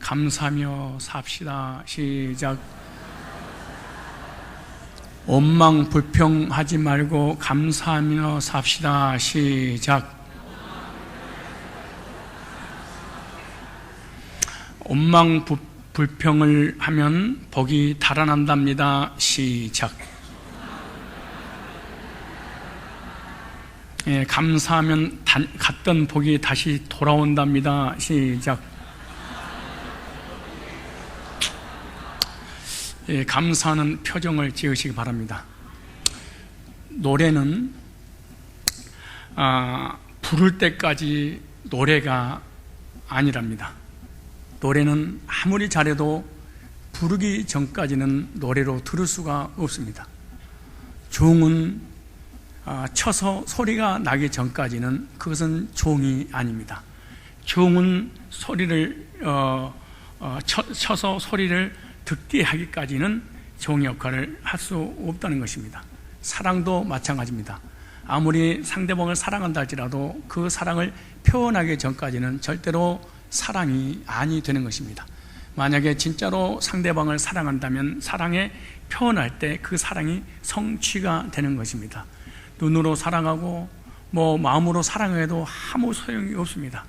감사하며 삽시다. 시작. 원망 불평하지 말고 감사하며 삽시다. 시작. 원망 불평을 하면 복이 달아난답니다. 시작. 예, 감사하면 갔던 복이 다시 돌아온답니다. 시작. 예, 감사하는 표정을 지으시기 바랍니다. 노래는 부를 때까지 노래가 아니랍니다. 노래는 아무리 잘해도 부르기 전까지는 노래로 들을 수가 없습니다. 종은 쳐서 소리가 나기 전까지는 그것은 종이 아닙니다. 종은 소리를 쳐서 소리를 듣게 하기까지는 종의 역할을 할 수 없다는 것입니다. 사랑도 마찬가지입니다. 아무리 상대방을 사랑한다 할지라도 그 사랑을 표현하기 전까지는 절대로 사랑이 아니 되는 것입니다. 만약에 진짜로 상대방을 사랑한다면 사랑에 표현할 때 그 사랑이 성취가 되는 것입니다. 눈으로 사랑하고 마음으로 사랑해도 아무 소용이 없습니다.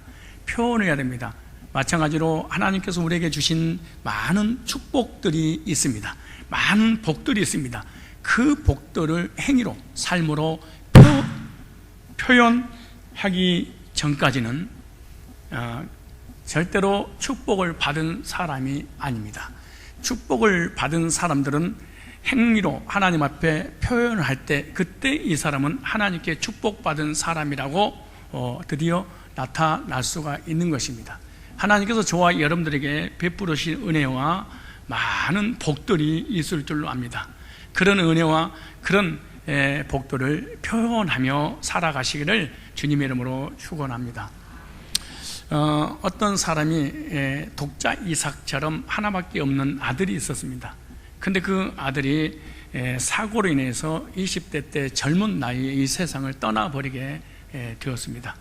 표현해야 됩니다. 마찬가지로 하나님께서 우리에게 주신 많은 축복들이 있습니다. 많은 복들이 있습니다. 그 복들을 행위로, 삶으로 표현하기 전까지는 절대로 축복을 받은 사람이 아닙니다. 축복을 받은 사람들은 행위로 하나님 앞에 표현할 때 그때 이 사람은 하나님께 축복받은 사람이라고 드디어 나타날 수가 있는 것입니다. 하나님께서 저와 여러분들에게 베풀으신 은혜와 많은 복들이 있을 줄로 압니다. 그런 은혜와 그런 복들을 표현하며 살아가시기를 주님의 이름으로 축원합니다. 어떤 사람이 독자 이삭처럼 하나밖에 없는 아들이 있었습니다. 근데 그 아들이 사고로 인해서 20대 때 젊은 나이에 이 세상을 떠나버리게 되었습니다.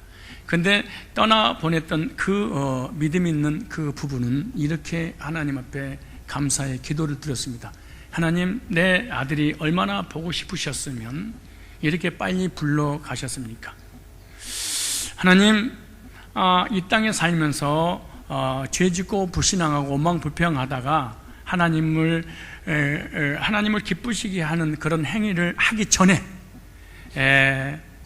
근데 떠나보냈던 그 믿음 있는 그 부부는 이렇게 하나님 앞에 감사의 기도를 드렸습니다. 하나님, 내 아들이 얼마나 보고 싶으셨으면 이렇게 빨리 불러가셨습니까? 하나님, 이 땅에 살면서 죄짓고 불신앙하고 원망불평하다가 하나님을 기쁘시게 하는 그런 행위를 하기 전에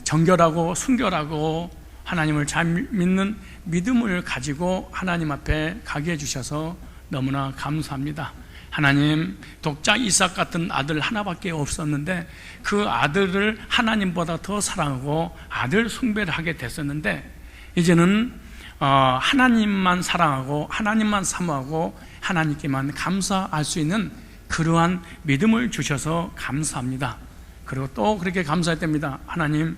정결하고 순결하고 하나님을 잘 믿는 믿음을 가지고 하나님 앞에 가게 해주셔서 너무나 감사합니다. 하나님, 독자 이삭 같은 아들 하나밖에 없었는데 그 아들을 하나님보다 더 사랑하고 아들 숭배를 하게 됐었는데 이제는 하나님만 사랑하고 하나님만 사모하고 하나님께만 감사할 수 있는 그러한 믿음을 주셔서 감사합니다. 그리고 또 그렇게 감사할 때입니다. 하나님,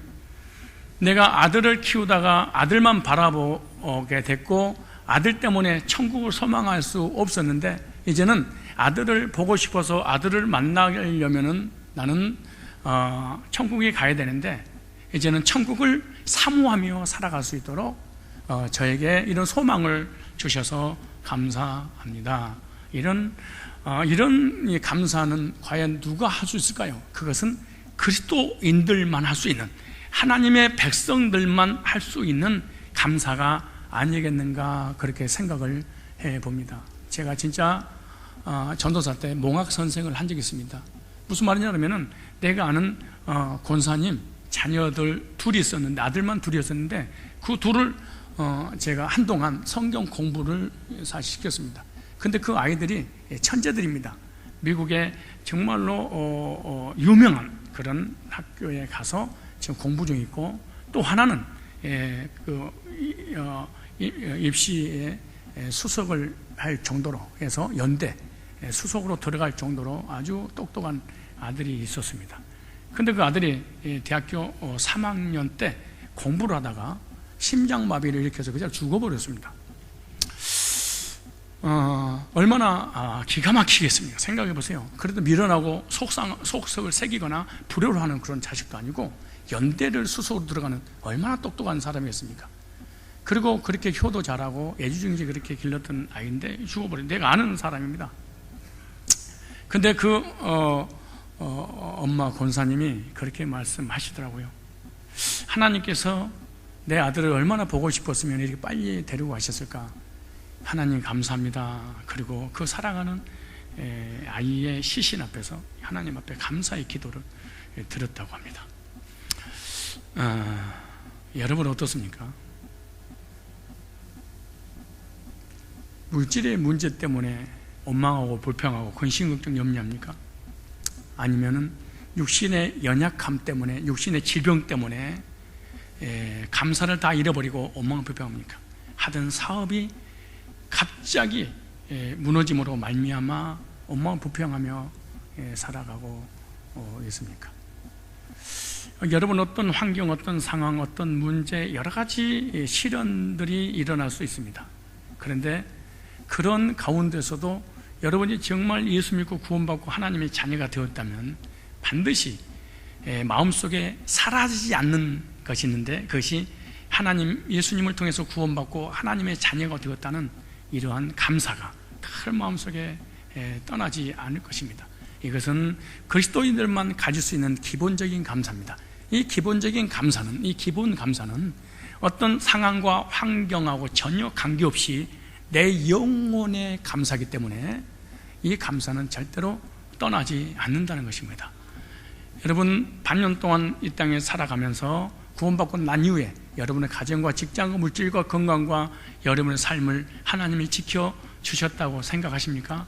내가 아들을 키우다가 아들만 바라보게 됐고 아들 때문에 천국을 소망할 수 없었는데 이제는 아들을 보고 싶어서 아들을 만나려면은 나는 천국에 가야 되는데 이제는 천국을 사모하며 살아갈 수 있도록 저에게 이런 소망을 주셔서 감사합니다. 이런 감사는 과연 누가 할 수 있을까요? 그것은 그리스도인들만 할 수 있는, 하나님의 백성들만 할 수 있는 감사가 아니겠는가 그렇게 생각을 해봅니다. 제가 진짜 전도사 때 몽학 선생을 한 적이 있습니다. 무슨 말이냐면 내가 아는 권사님 자녀들 둘이 있었는데, 아들만 둘이었었는데 그 둘을 제가 한동안 성경 공부를 사실 시켰습니다. 근데 그 아이들이 천재들입니다. 미국에 정말로 유명한 그런 학교에 가서 지금 공부 중에 있고, 또 하나는 입시에 수석을 할 정도로 해서 연대 수석으로 들어갈 정도로 아주 똑똑한 아들이 있었습니다. 근데 그 아들이 대학교 3학년 때 공부를 하다가 심장마비를 일으켜서 그냥 죽어버렸습니다. 얼마나 기가 막히겠습니까? 생각해 보세요. 그래도 밀어나고 속석을 새기거나 불효를 하는 그런 자식도 아니고 연대를 수석으로 들어가는 얼마나 똑똑한 사람이었습니까? 그리고 그렇게 효도 잘하고 애지중지 그렇게 길렀던 아이인데 죽어버린, 내가 아는 사람입니다. 근데 엄마 권사님이 그렇게 말씀하시더라고요. 하나님께서 내 아들을 얼마나 보고 싶었으면 이렇게 빨리 데리고 가셨을까. 하나님 감사합니다. 그리고 그 사랑하는 아이의 시신 앞에서 하나님 앞에 감사의 기도를 드렸다고 합니다. 여러분 어떻습니까? 물질의 문제 때문에 원망하고 불평하고 근심걱정 염려합니까? 아니면은 육신의 연약함 때문에, 육신의 질병 때문에 감사를 다 잃어버리고 원망 불평합니까? 하던 사업이 갑자기 무너짐으로 말미암아 원망 불평하며 살아가고 있습니까? 여러분 어떤 환경, 어떤 상황, 어떤 문제, 여러 가지 시련들이 일어날 수 있습니다. 그런데 그런 가운데서도 여러분이 정말 예수 믿고 구원받고 하나님의 자녀가 되었다면 반드시 마음속에 사라지지 않는 것이 있는데, 그것이 하나님, 예수님을 통해서 구원받고 하나님의 자녀가 되었다는 이러한 감사가 늘 마음속에 떠나지 않을 것입니다. 이것은 그리스도인들만 가질 수 있는 기본적인 감사입니다. 이 기본적인 감사는, 이 기본 감사는 어떤 상황과 환경하고 전혀 관계없이 내 영혼의 감사이기 때문에 이 감사는 절대로 떠나지 않는다는 것입니다. 여러분, 반년 동안 이 땅에 살아가면서 구원받고 난 이후에 여러분의 가정과 직장과 물질과 건강과 여러분의 삶을 하나님이 지켜주셨다고 생각하십니까?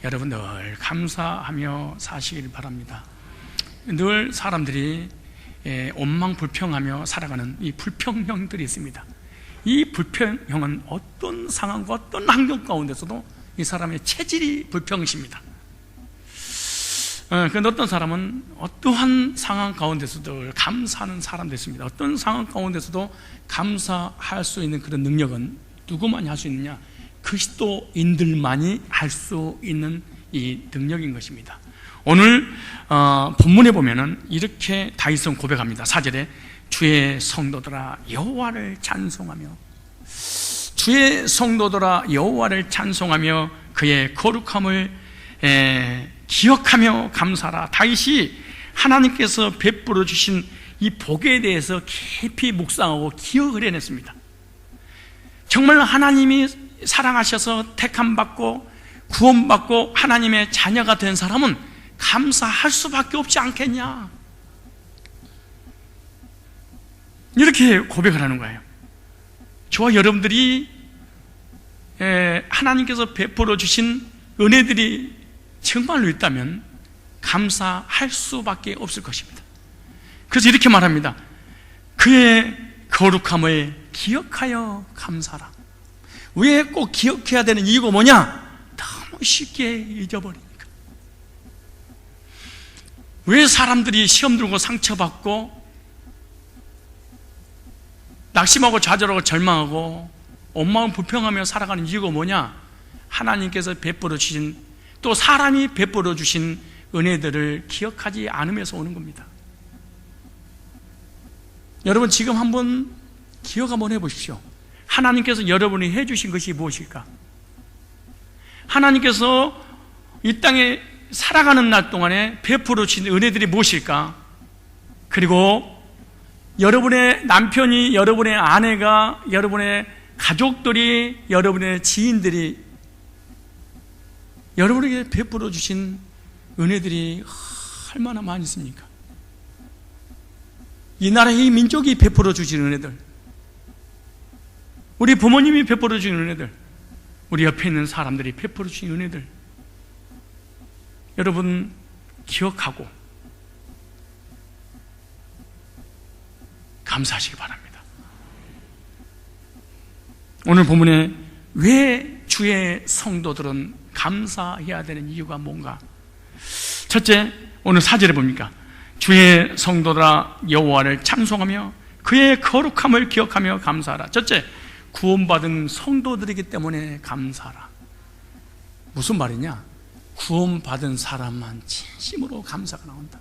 여러분 늘 감사하며 사시길 바랍니다. 늘 사람들이 원망 불평하며 살아가는 이 불평형들이 있습니다. 이 불평형은 어떤 상황과 어떤 환경 가운데서도 이 사람의 체질이 불평이십니다. 그런데 어떤 사람은 어떠한 상황 가운데서도 감사하는 사람도 있습니다. 어떤 상황 가운데서도 감사할 수 있는 그런 능력은 누구만이 할 수 있느냐? 그리스도인들만이 할 수 있는 이 능력인 것입니다. 오늘 본문에 보면은 이렇게 다윗은 고백합니다. 4절에 주의 성도들아 여호와를 찬송하며, 주의 성도들아 여호와를 찬송하며 그의 거룩함을 기억하며 감사하라. 다윗이 하나님께서 베풀어 주신 이 복에 대해서 깊이 묵상하고 기억을 해냈습니다. 정말 하나님이 사랑하셔서 택함받고 구원받고 하나님의 자녀가 된 사람은 감사할 수밖에 없지 않겠냐, 이렇게 고백을 하는 거예요. 저와 여러분들이 하나님께서 베풀어 주신 은혜들이 정말로 있다면 감사할 수밖에 없을 것입니다. 그래서 이렇게 말합니다. 그의 거룩함을 기억하여 감사하라. 왜 꼭 기억해야 되는 이유가 뭐냐? 너무 쉽게 잊어버리니까. 왜 사람들이 시험 들고 상처받고 낙심하고 좌절하고 절망하고 온마음 불평하며 살아가는 이유가 뭐냐? 하나님께서 베풀어 주신, 또 사람이 베풀어 주신 은혜들을 기억하지 않으면서 오는 겁니다. 여러분 지금 한번 기억 한번 해보십시오. 하나님께서 여러분이 해주신 것이 무엇일까? 하나님께서 이 땅에 살아가는 날 동안에 베풀어 주신 은혜들이 무엇일까? 그리고 여러분의 남편이, 여러분의 아내가, 여러분의 가족들이, 여러분의 지인들이 여러분에게 베풀어 주신 은혜들이 얼마나 많이 있습니까? 이 나라의 이 민족이 베풀어 주신 은혜들, 우리 부모님이 베풀어 주신 은혜들, 우리 옆에 있는 사람들이 베풀어 주신 은혜들, 여러분 기억하고 감사하시기 바랍니다. 오늘 본문에 왜 주의 성도들은 감사해야 되는 이유가 뭔가? 첫째, 오늘 4절에 봅니까? 주의 성도들아 여호와를 찬송하며 그의 거룩함을 기억하며 감사하라. 첫째, 구원받은 성도들이기 때문에 감사하라. 무슨 말이냐? 구원받은 사람만 진심으로 감사가 나온다.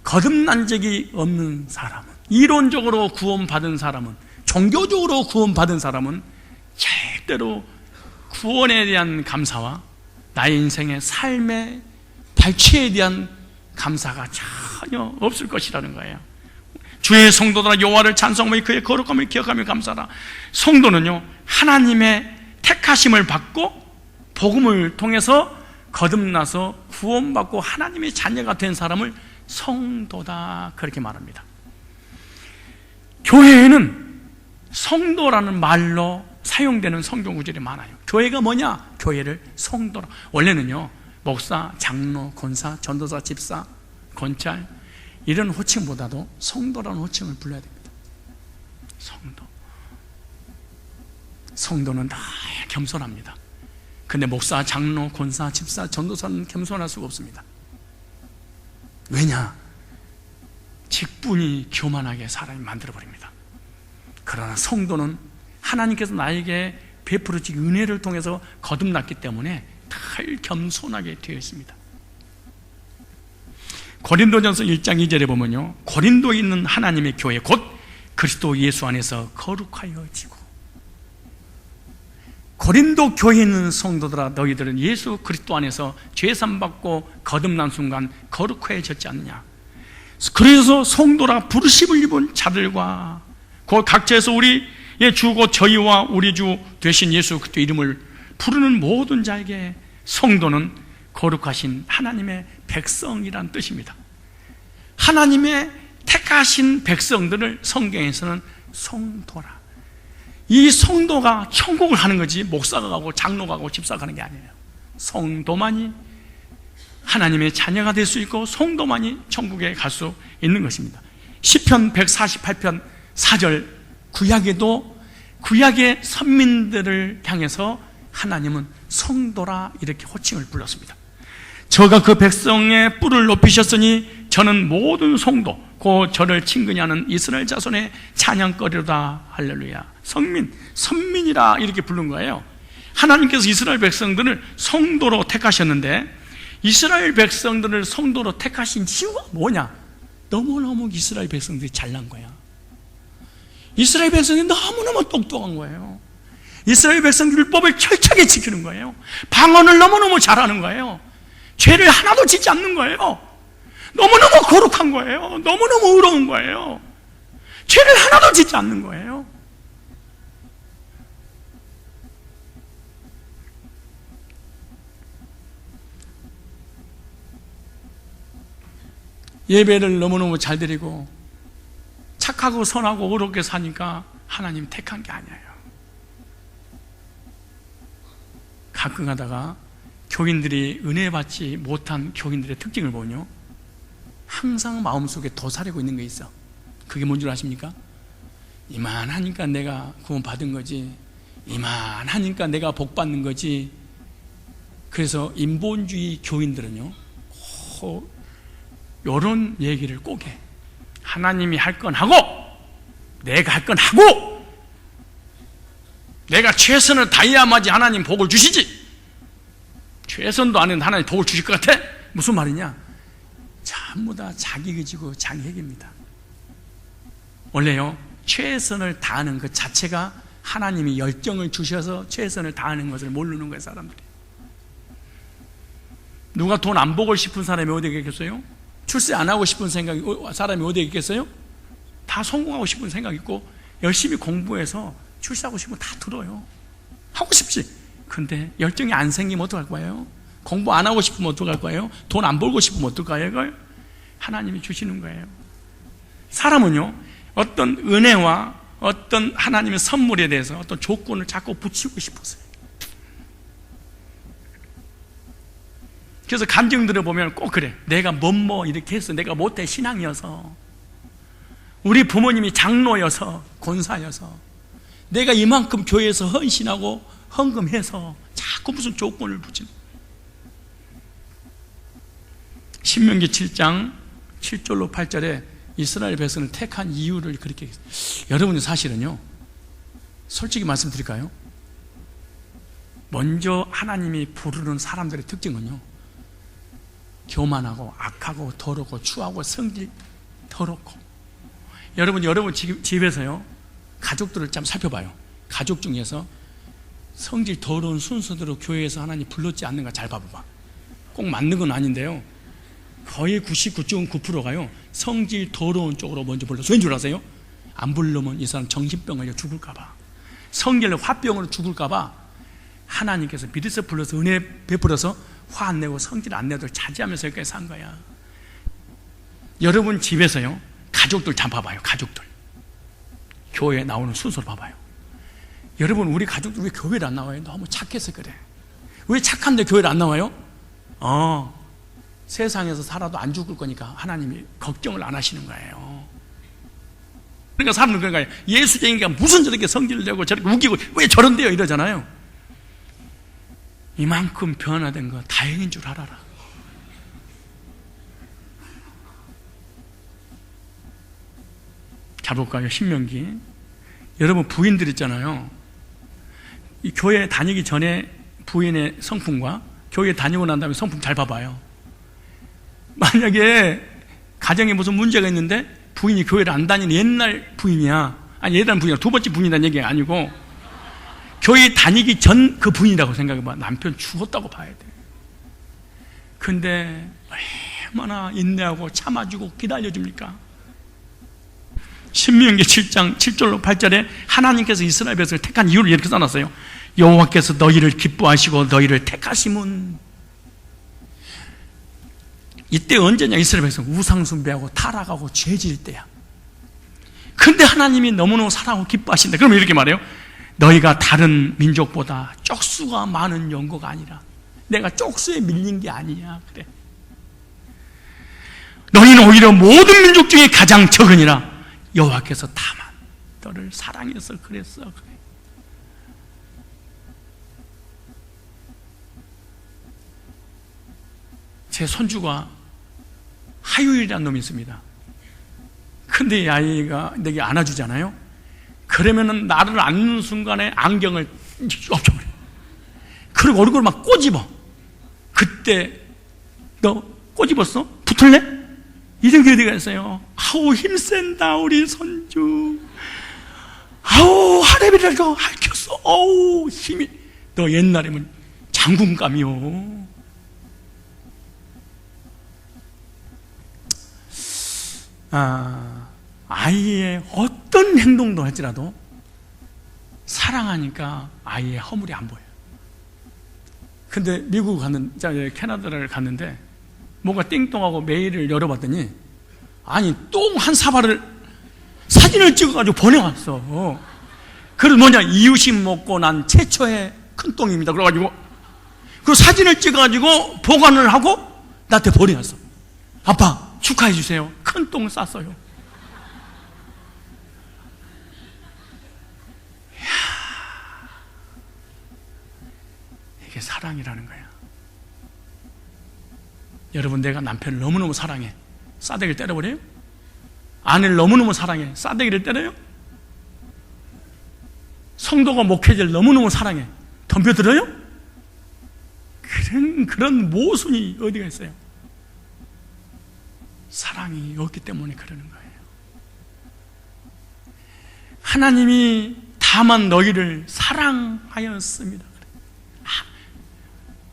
거듭난 적이 없는 사람은, 이론적으로 구원받은 사람은, 종교적으로 구원받은 사람은 절대로 구원에 대한 감사와 나의 인생의 삶의 발치에 대한 감사가 전혀 없을 것이라는 거예요. 주의 성도들아 여호와를 찬송하며 그의 거룩함을 기억하며 감사하라. 성도는요, 하나님의 택하심을 받고 복음을 통해서 거듭나서 구원받고 하나님의 자녀가 된 사람을 성도다, 그렇게 말합니다. 교회에는 성도라는 말로 사용되는 성경 구절이 많아요. 교회가 뭐냐? 교회를 성도라. 원래는요, 목사, 장로, 권사, 전도사, 집사, 권찰 이런 호칭보다도 성도라는 호칭을 불러야 됩니다. 성도. 성도는 다 겸손합니다. 근데 목사, 장로, 권사, 집사, 전도사는 겸손할 수가 없습니다. 왜냐? 직분이 교만하게 사람이 만들어버립니다. 그러나 성도는 하나님께서 나에게 베풀어 주신 은혜를 통해서 거듭났기 때문에 늘 겸손하게 되어 있습니다. 고린도전서 1장 2절에 보면요, 고린도에 있는 하나님의 교회 곧 그리스도 예수 안에서 거룩하여지고, 고린도 교회에 있는 성도들아 너희들은 예수 그리스도 안에서 죄산받고 거듭난 순간 거룩해졌지 않느냐. 그래서 성도라 부르심을 입은 자들과 그 각처에서 우리의 주고 저희와 우리 주 되신 예수 그리스도 이름을 부르는 모든 자에게 성도는 거룩하신 하나님의 백성이란 뜻입니다. 하나님의 택하신 백성들을 성경에서는 성도라. 이 성도가 천국을 하는 거지 목사가 가고 장로가 가고 집사가 가는 게 아니에요. 성도만이 하나님의 자녀가 될 수 있고 성도만이 천국에 갈 수 있는 것입니다. 시편 148편 4절, 구약에도 구약의 선민들을 향해서 하나님은 성도라 이렇게 호칭을 불렀습니다. 저가 그 백성의 뿔을 높이셨으니 저는 모든 성도 곧 저를 친근히 하는 이스라엘 자손의 찬양거리로다. 할렐루야. 성민, 선민이라 이렇게 부른 거예요. 하나님께서 이스라엘 백성들을 성도로 택하셨는데 이스라엘 백성들을 성도로 택하신 이유가 뭐냐? 너무너무 이스라엘 백성들이 잘난 거야. 이스라엘 백성들이 너무너무 똑똑한 거예요. 이스라엘 백성들 율법을 철저하게 지키는 거예요. 방언을 너무너무 잘하는 거예요. 죄를 하나도 짓지 않는 거예요. 너무너무 거룩한 거예요. 너무너무 의로운 거예요. 죄를 하나도 짓지 않는 거예요. 예배를 너무너무 잘 드리고 착하고 선하고 의롭게 사니까 하나님 택한 게 아니에요. 가끔 가다가 교인들이 은혜 받지 못한 교인들의 특징을 보면요, 항상 마음속에 도사리고 있는 게 있어. 그게 뭔 줄 아십니까? 이만하니까 내가 구원 받은 거지, 이만하니까 내가 복 받는 거지. 그래서 인본주의 교인들은요, 이런 얘기를 꼭 해. 하나님이 할 건 하고 내가 할 건 하고 내가 최선을 다해야만이 하나님 복을 주시지, 최선도 안 했는데 하나님 복을 주실 것 같아? 무슨 말이냐? 전부 다 자기 의지고 자기 핵입니다. 원래요, 최선을 다하는 그 자체가 하나님이 열정을 주셔서 최선을 다하는 것을 모르는 거예요, 사람들이. 누가 돈 안 보고 싶은 사람이 어디 있겠어요? 출세 안 하고 싶은 사람이 어디에 있겠어요? 다 성공하고 싶은 생각이 있고 열심히 공부해서 출세하고 싶으면 다 들어요. 하고 싶지. 근데 열정이 안 생기면 어떡할 거예요? 공부 안 하고 싶으면 어떡할 거예요? 돈 안 벌고 싶으면 어떡할 거예요? 하나님이 주시는 거예요. 사람은요, 어떤 은혜와 어떤 하나님의 선물에 대해서 어떤 조건을 자꾸 붙이고 싶었어요. 그래서 간증들을 보면 꼭 그래. 내가 뭐 이렇게 했어. 내가 못해 신앙이어서, 우리 부모님이 장로여서, 권사여서, 내가 이만큼 교회에서 헌신하고 헌금해서 자꾸 무슨 조건을 붙이는. 신명기 7장 7절로 8절에 이스라엘 백성을 택한 이유를 그렇게 했어요. 여러분이 사실은요, 솔직히 말씀드릴까요? 먼저 하나님이 부르는 사람들의 특징은요, 교만하고 악하고 더럽고 추하고 성질 더럽고. 여러분 지금 집에서요, 가족들을 좀 살펴봐요. 가족 중에서 성질 더러운 순서대로 교회에서 하나님 불렀지 않는가 잘 봐봐. 꼭 맞는 건 아닌데요, 거의 99.9%가요 성질 더러운 쪽으로 먼저 불러서. 왠 줄 아세요? 안 부르면 이 사람 정신병 걸려 죽을까봐, 성질 화병으로 죽을까봐 하나님께서 미리서 불러서 은혜 베풀어서 화 안 내고 성질 안 내도 자제하면서 여기까지 산 거야. 여러분 집에서요, 가족들 잘 봐봐요. 가족들 교회에 나오는 순서를 봐봐요. 여러분, 우리 가족들 왜 교회를 안 나와요? 너무 착해서 그래. 왜 착한데 교회를 안 나와요? 세상에서 살아도 안 죽을 거니까 하나님이 걱정을 안 하시는 거예요. 그러니까 사람들은 그러니까 예수쟁이가 무슨 저렇게 성질을 내고 저렇게 우기고 왜 저런데요 이러잖아요. 이만큼 변화된 거 다행인 줄 알아라. 잘 볼까요? 신명기. 여러분 부인들 있잖아요. 이 교회 다니기 전에 부인의 성품과 교회 다니고 난 다음에 성품 잘 봐봐요. 만약에 가정에 무슨 문제가 있는데 부인이 교회를 안 다니는 옛날 부인이야, 아니 옛날 부인이야, 두 번째 부인이라는 얘기가 아니고 교회 다니기 전 그 부인이라고 생각해봐. 남편 죽었다고 봐야 돼. 근데 얼마나 인내하고 참아주고 기다려줍니까? 신명기 7장 7절로 8절에 하나님께서 이스라엘 백성을 택한 이유를 이렇게 써놨어요. 여호와께서 너희를 기뻐하시고 너희를 택하심은. 이때 언제냐? 이스라엘 백성 우상 숭배하고 타락하고 죄질 때야. 근데 하나님이 너무너무 사랑하고 기뻐하신다. 그러면 이렇게 말해요. 너희가 다른 민족보다 쪽수가 많은 연고가 아니라 내가 쪽수에 밀린 게 아니야. 그래. 너희는 오히려 모든 민족 중에 가장 적으니라. 여호와께서 다만 너를 사랑해서 그랬어. 그래. 제 손주가 하유일이라는 놈이 있습니다. 근데 이 아이가 내게 안아주잖아요. 그러면은 나를 안는 순간에 안경을 엎쳐버려. 그리고 얼굴을 막 꼬집어. 그때 너 꼬집었어? 붙을래? 이런 게 어디가 있어요? 아우 힘센다 우리 손주. 아우 하레비라도 핥혔어. 아우 힘이. 너 옛날에는 장군감이요. 아이의 어떤 행동도 할지라도 사랑하니까 아이의 허물이 안 보여요. 근데 미국 캐나다를 갔는데 뭔가 띵동하고 메일을 열어봤더니 아니 똥 한 사발을 사진을 찍어가지고 보내왔어. 그래서 뭐냐, 이웃이 먹고 난 최초의 큰 똥입니다. 그래가지고 그 사진을 찍어가지고 보관을 하고 나한테 보내왔어. 아빠 축하해 주세요. 큰 똥을 쌌어요. 이야, 이게 사랑이라는 거야. 여러분, 내가 남편을 너무너무 사랑해. 싸대기를 때려버려요? 아내를 너무너무 사랑해. 싸대기를 때려요? 성도가 목회자를 너무너무 사랑해. 덤벼들어요? 그런 모순이 어디가 있어요? 사랑이 없기 때문에 그러는 거예요. 하나님이 다만 너희를 사랑하였습니다.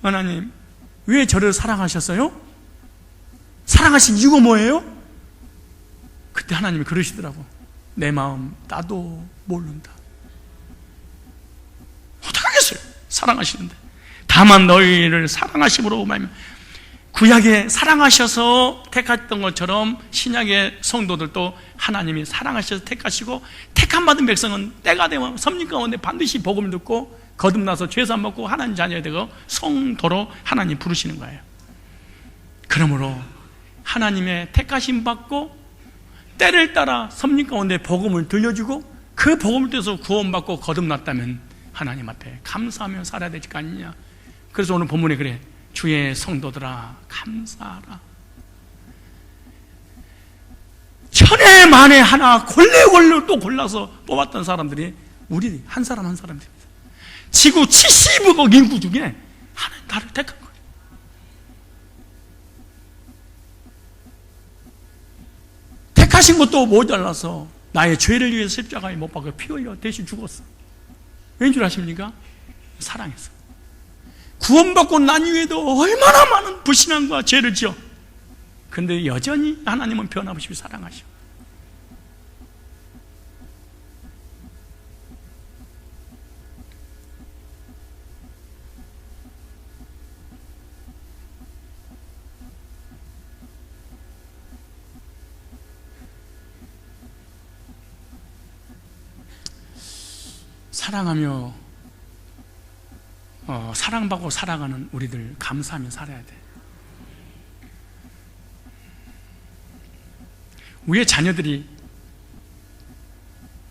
하나님 왜 저를 사랑하셨어요? 사랑하신 이유가 뭐예요? 그때 하나님이 그러시더라고. 내 마음 나도 모른다. 어떡하겠어요? 사랑하시는데. 다만 너희를 사랑하심으로 말미암아. 구약에 사랑하셔서 택했던 것처럼 신약의 성도들도 하나님이 사랑하셔서 택하시고, 택함 받은 백성은 때가 되면 섭리 가운데 반드시 복음을 듣고 거듭나서 죄산 먹고 하나님 자녀가 되고 성도로 하나님 부르시는 거예요. 그러므로 하나님의 택하심 받고 때를 따라 섭리 가운데 복음을 들려주고 그 복음을 통해서 구원받고 거듭났다면 하나님 앞에 감사하며 살아야 되지 않느냐. 그래서 오늘 본문에 그래, 주의 성도들아 감사하라. 천에 만에 하나 골래골래 또 골라서 뽑았던 사람들이 우리 한 사람 한 사람입니다. 지구 70억 인구 중에 하나님 나를 택한 거예요. 택하신 것도 모자라서 나의 죄를 위해서 십자가에 못 박혀 피 흘려 대신 죽었어. 왠 줄 아십니까? 사랑해서. 구원받고 난 이후에도 얼마나 많은 불신앙과 죄를 지어. 근데 여전히 하나님은 변함없이 사랑하셔. 사랑하며 사랑받고 살아가는 우리들 감사하며 살아야 돼. 우리의 자녀들이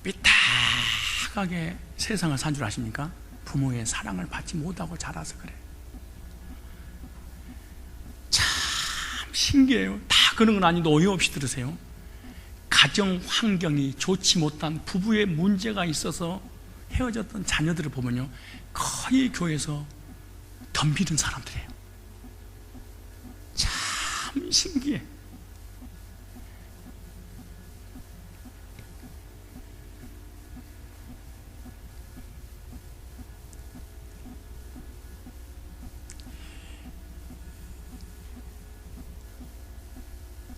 삐딱하게 세상을 산 줄 아십니까? 부모의 사랑을 받지 못하고 자라서 그래. 참 신기해요. 다 그런 건 아닌데 어이없이 들으세요. 가정 환경이 좋지 못한 부부의 문제가 있어서 헤어졌던 자녀들을 보면요, 거의 교회에서 덤비는 사람들이에요. 참 신기해.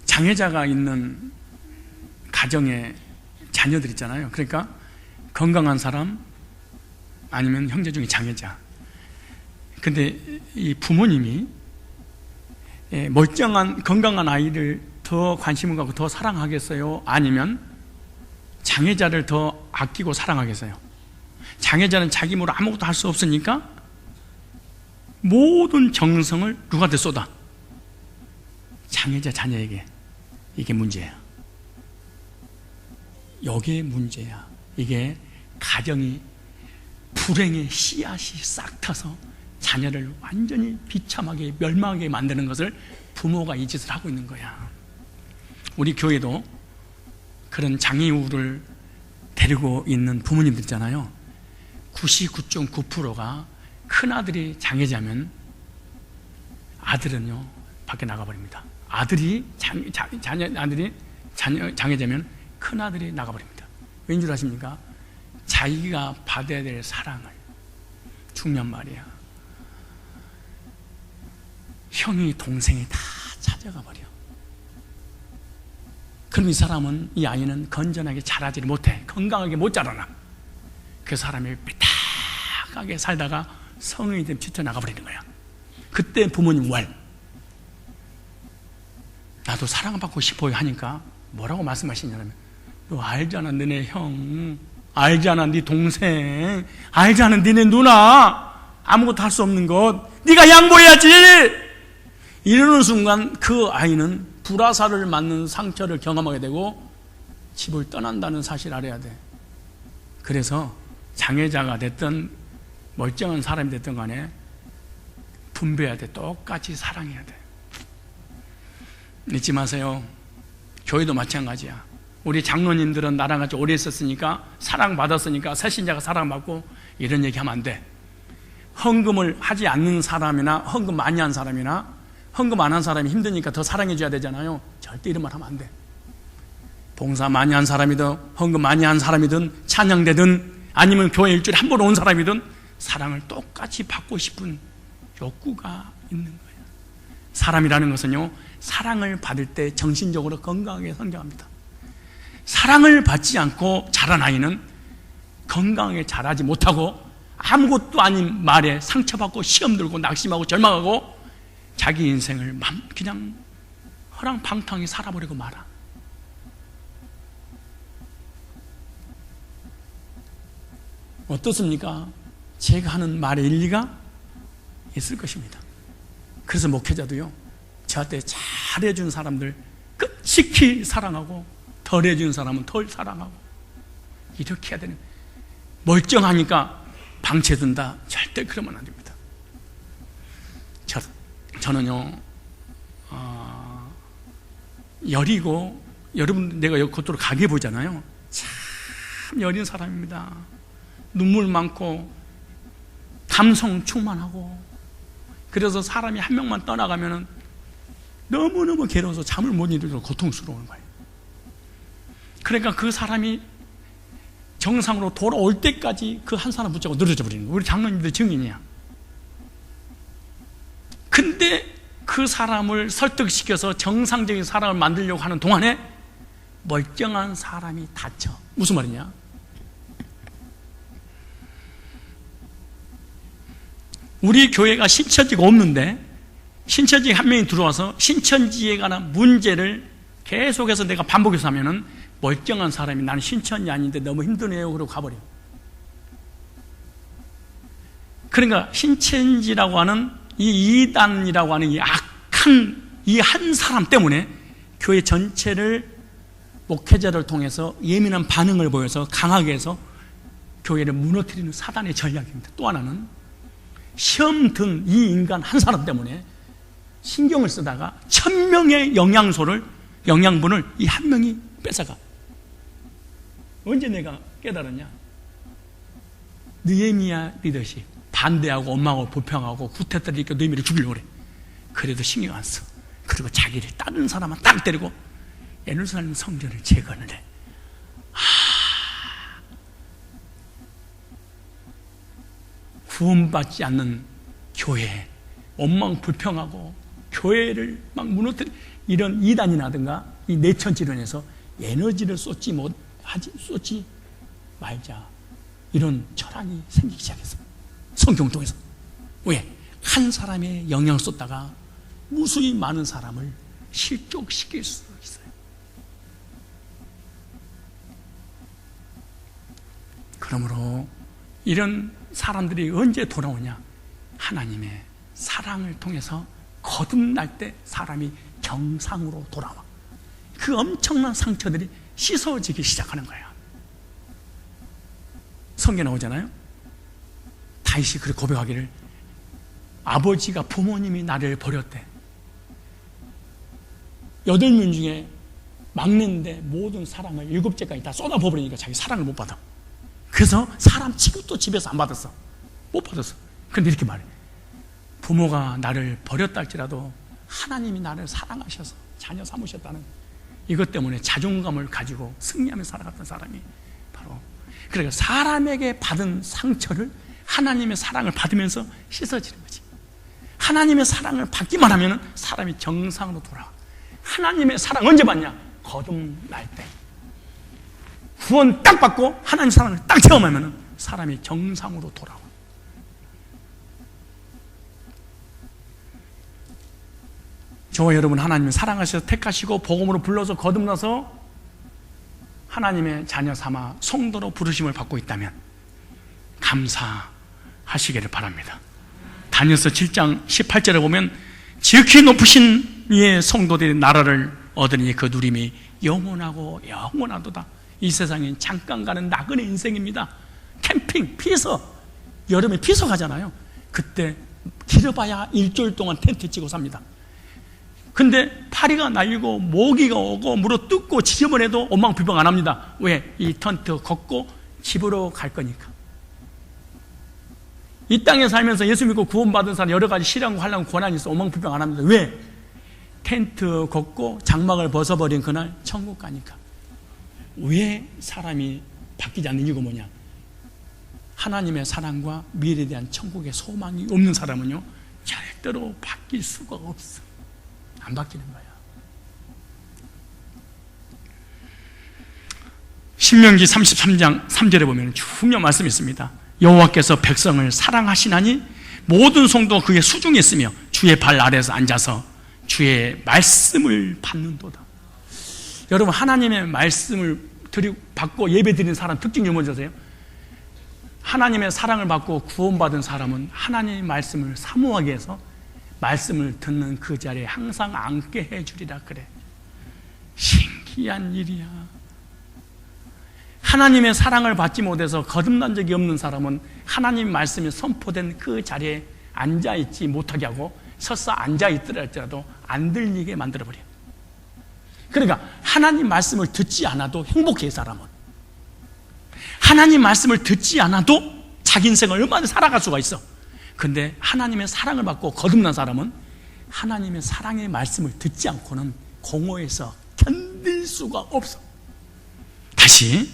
장애자가 있는 가정의 자녀들 있잖아요. 그러니까 건강한 사람 아니면 형제 중에 장애자. 근데 이 부모님이 멀쩡한 건강한 아이를 더 관심을 갖고 더 사랑하겠어요? 아니면 장애자를 더 아끼고 사랑하겠어요? 장애자는 자기 몸으로 아무것도 할 수 없으니까 모든 정성을 누구한테 쏟아? 장애자 자녀에게. 이게 문제야. 이게 문제야. 이게 가정이 불행의 씨앗이 싹 타서 자녀를 완전히 비참하게 멸망하게 만드는 것을 부모가 이 짓을 하고 있는 거야. 우리 교회도 그런 장애 이후를 데리고 있는 부모님들 있잖아요. 99.9%가 큰아들이 장애자면 아들은요 밖에 나가버립니다. 아들이 장애자면 큰아들이 나가버립니다. 왠 줄 아십니까? 자기가 받아야 될 사랑을 중요한 말이야. 형이 동생이 다 찾아가 버려. 그럼 이 사람은, 이 아이는 건전하게 자라지를 못해. 건강하게 못 자라나. 그 사람이 삐딱하게 살다가 성인이 되면 지쳐나가 버리는 거야. 그때 부모님 나도 사랑받고 싶어요 하니까 뭐라고 말씀하시냐면, 너 알잖아, 너네 형, 알잖아, 네 동생, 알잖아, 너네 누나, 아무것도 할 수 없는 것 네가 양보해야지. 이러는 순간 그 아이는 불화살을 맞는 상처를 경험하게 되고 집을 떠난다는 사실을 알아야 돼. 그래서 장애자가 됐든 멀쩡한 사람이 됐든 간에 분배해야 돼. 똑같이 사랑해야 돼. 잊지 마세요. 교회도 마찬가지야. 우리 장로님들은 나랑 같이 오래 있었으니까, 사랑받았으니까, 새신자가 사랑받고 이런 얘기하면 안 돼. 헌금을 하지 않는 사람이나 헌금 많이 한 사람이나 헌금 안 한 사람이 힘드니까 더 사랑해줘야 되잖아요. 절대 이런 말 하면 안 돼. 봉사 많이 한 사람이든 헌금 많이 한 사람이든 찬양되든 아니면 교회 일주일에 한 번 온 사람이든 사랑을 똑같이 받고 싶은 욕구가 있는 거예요. 사람이라는 것은요, 사랑을 받을 때 정신적으로 건강하게 성장합니다. 사랑을 받지 않고 자란 아이는 건강하게 자라지 못하고 아무것도 아닌 말에 상처받고 시험 들고 낙심하고 절망하고 자기 인생을 그냥 허랑방탕히 살아버리고 말아. 어떻습니까? 제가 하는 말에 일리가 있을 것입니다. 그래서 목회자도요, 저한테 잘해준 사람들 끝이키 사랑하고 덜 해준 사람은 덜 사랑하고 이렇게 해야 되는. 멀쩡하니까 방치해둔다, 절대 그러면 안 됩니다. 저는요 여리고, 여러분 내가 여기 겉으로 가게 보잖아요. 참 여린 사람입니다. 눈물 많고 감성 충만하고, 그래서 사람이 한 명만 떠나가면은 너무너무 괴로워서 잠을 못 이루고 고통스러운 거예요. 그러니까 그 사람이 정상으로 돌아올 때까지 그 한 사람 붙잡고 늘어져 버리는 거예요. 우리 장로님들 증인이야. 근데 그 사람을 설득시켜서 정상적인 사람을 만들려고 하는 동안에 멀쩡한 사람이 다쳐. 무슨 말이냐? 우리 교회가 신천지가 없는데 신천지 한 명이 들어와서 신천지에 관한 문제를 계속해서 내가 반복해서 하면은 멀쩡한 사람이 나는 신천지 아닌데 너무 힘드네요 그러고 가버려. 그러니까 신천지라고 하는 이 이단이라고 하는 이 악한 이 한 사람 때문에 교회 전체를 목회자를 통해서 예민한 반응을 보여서 강하게 해서 교회를 무너뜨리는 사단의 전략입니다. 또 하나는 시험 든 이 인간 한 사람 때문에 신경을 쓰다가 1000명의 영양분을 이 한 명이 뺏어가. 언제 내가 깨달았냐? 느헤미야 리더십 반대하고 엄마하고 불평하고 구태타를 일으켜 느헤미야를 죽이려고 그래. 그래도 신경 안 써. 그리고 자기를 다른 사람은 딱 때리고 예루살렘 성전을 재건을 해. 구원받지 않는 교회, 원망 불평하고 교회를 막 무너뜨리 이런 이단이라든가 이 내천지론에서 에너지를 쏟지 말자, 이런 철학이 생기기 시작했어. 성경 통해서. 왜? 한 사람의 영향을 쏟다가 무수히 많은 사람을 실족시킬 수 있어요. 그러므로 이런 사람들이 언제 돌아오냐? 하나님의 사랑을 통해서 거듭날 때 사람이 정상으로 돌아와. 그 엄청난 상처들이 씻어지기 시작하는 거야. 성경에 나오잖아요. 다윗이 그렇게 고백하기를 아버지가 부모님이 나를 버렸대. 8명 중에 막내인데 모든 사랑을 7째까지 다 쏟아부어버리니까 자기 사랑을 못 받아. 그래서 사람 취급도 집에서 안 받았어. 못 받았어. 근데 이렇게 말해. 부모가 나를 버렸다 할지라도 하나님이 나를 사랑하셔서 자녀 삼으셨다는 이것 때문에 자존감을 가지고 승리하며 살아갔던 사람이 바로, 그러니까 사람에게 받은 상처를 하나님의 사랑을 받으면서 씻어지는 거지. 하나님의 사랑을 받기만 하면 사람이 정상으로 돌아와. 하나님의 사랑 언제 받냐? 거듭날 때. 구원 딱 받고 하나님 사랑을 딱 체험하면 사람이 정상으로 돌아와. 저와 여러분 하나님을 사랑하셔서 택하시고 복음으로 불러서 거듭나서 하나님의 자녀 삼아 성도로 부르심을 받고 있다면 감사하시기를 바랍니다. 다니엘서 7장 18절에 보면 지극히 높으신 이의 성도들이 나라를 얻으니 그 누림이 영원하고 영원하도다. 이 세상엔 잠깐 가는 나그네 인생입니다. 캠핑, 피서, 여름에 피서 가잖아요. 그때 길어봐야 일주일 동안 텐트 치고 삽니다. 근데 파리가 날리고 모기가 오고 물어뜯고 지저분해도 원망불평 안 합니다. 왜? 이 텐트 걷고 집으로 갈 거니까. 이 땅에 살면서 예수 믿고 구원받은 사람 여러 가지 시련과 환난 고난이 있어 원망불평 안 합니다. 왜? 텐트 걷고 장막을 벗어버린 그날 천국 가니까. 왜 사람이 바뀌지 않는 이유가 뭐냐? 하나님의 사랑과 미래에 대한 천국의 소망이 없는 사람은요 절대로 바뀔 수가 없어. 안 바뀌는 거야. 신명기 33장 3절에 보면 중요한 말씀이 있습니다. 여호와께서 백성을 사랑하시나니 모든 성도가 그의 수중에 있으며 주의 발 아래에서 앉아서 주의 말씀을 받는도다. 여러분 하나님의 말씀을 받고 예배 드리는 사람 특징이 뭔지 아세요? 하나님의 사랑을 받고 구원받은 사람은 하나님의 말씀을 사모하게 해서 말씀을 듣는 그 자리에 항상 앉게 해주리라 그래. 신기한 일이야. 하나님의 사랑을 받지 못해서 거듭난 적이 없는 사람은 하나님 말씀이 선포된 그 자리에 앉아있지 못하게 하고 서서 앉아있더라 할지라도 안 들리게 만들어버려. 그러니까 하나님 말씀을 듣지 않아도 행복해. 사람은 하나님 말씀을 듣지 않아도 자기 인생을 얼마나 살아갈 수가 있어. 근데 하나님의 사랑을 받고 거듭난 사람은 하나님의 사랑의 말씀을 듣지 않고는 공허해서 견딜 수가 없어. 다시,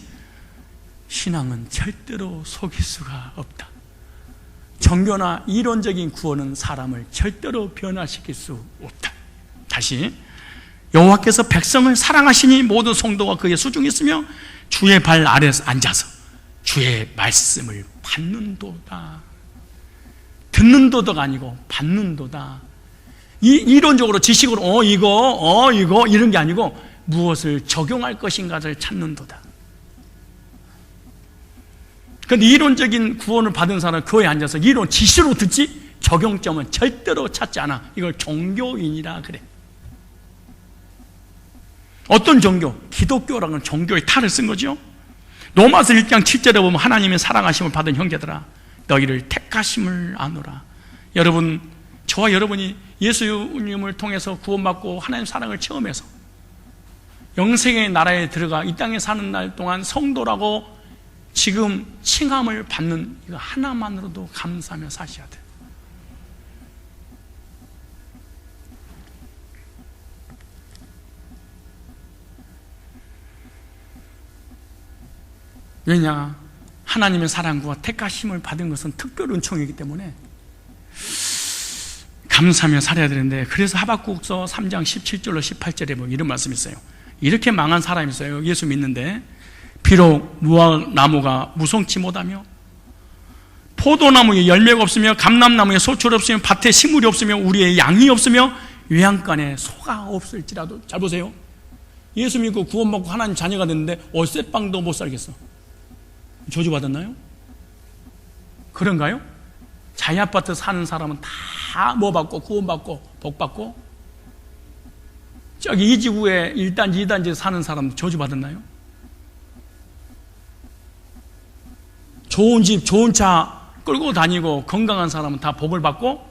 신앙은 절대로 속일 수가 없다. 종교나 이론적인 구원은 사람을 절대로 변화시킬 수 없다. 다시, 여호와께서 백성을 사랑하시니 모든 성도가 그의 수중에 있으며 주의 발 아래에서 앉아서 주의 말씀을 받는도다. 듣는도다가 아니고 받는도다. 이론적으로 지식으로 이거 이런 게 아니고 무엇을 적용할 것인가를 찾는도다. 그런데 이론적인 구원을 받은 사람은 교회에 앉아서 이론 지식으로 듣지 적용점은 절대로 찾지 않아. 이걸 종교인이라 그래. 어떤 종교? 기독교라는 종교의 탈을 쓴 거죠. 로마서 1장 7절에 보면 하나님의 사랑하심을 받은 형제들아 너희를 택하심을 아노라. 여러분, 저와 여러분이 예수님을 통해서 구원받고 하나님 사랑을 체험해서 영생의 나라에 들어가 이 땅에 사는 날 동안 성도라고 지금 칭함을 받는 이거 하나만으로도 감사하며 사셔야 돼요. 왜냐? 하나님의 사랑과 택하심을 받은 것은 특별 은총이기 때문에 감사하며 살아야 되는데, 그래서 하박국서 3장 17절로 18절에 보면 이런 말씀이 있어요. 이렇게 망한 사람이 있어요. 예수 믿는데 비록 무화나무가 무성치 못하며 포도나무에 열매가 없으며 감람나무에 소출이 없으며 밭에 식물이 없으며 우리의 양이 없으며 외양간에 소가 없을지라도. 잘 보세요. 예수 믿고 구원받고 하나님 자녀가 됐는데 어쌔빵도 못 살겠어. 저주받았나요? 그런가요? 자기 아파트 사는 사람은 다 뭐 받고 구원받고 복받고, 저기 이 지구에 1단지 2단지에 사는 사람도 저주받았나요? 좋은 집 좋은 차 끌고 다니고 건강한 사람은 다 복을 받고,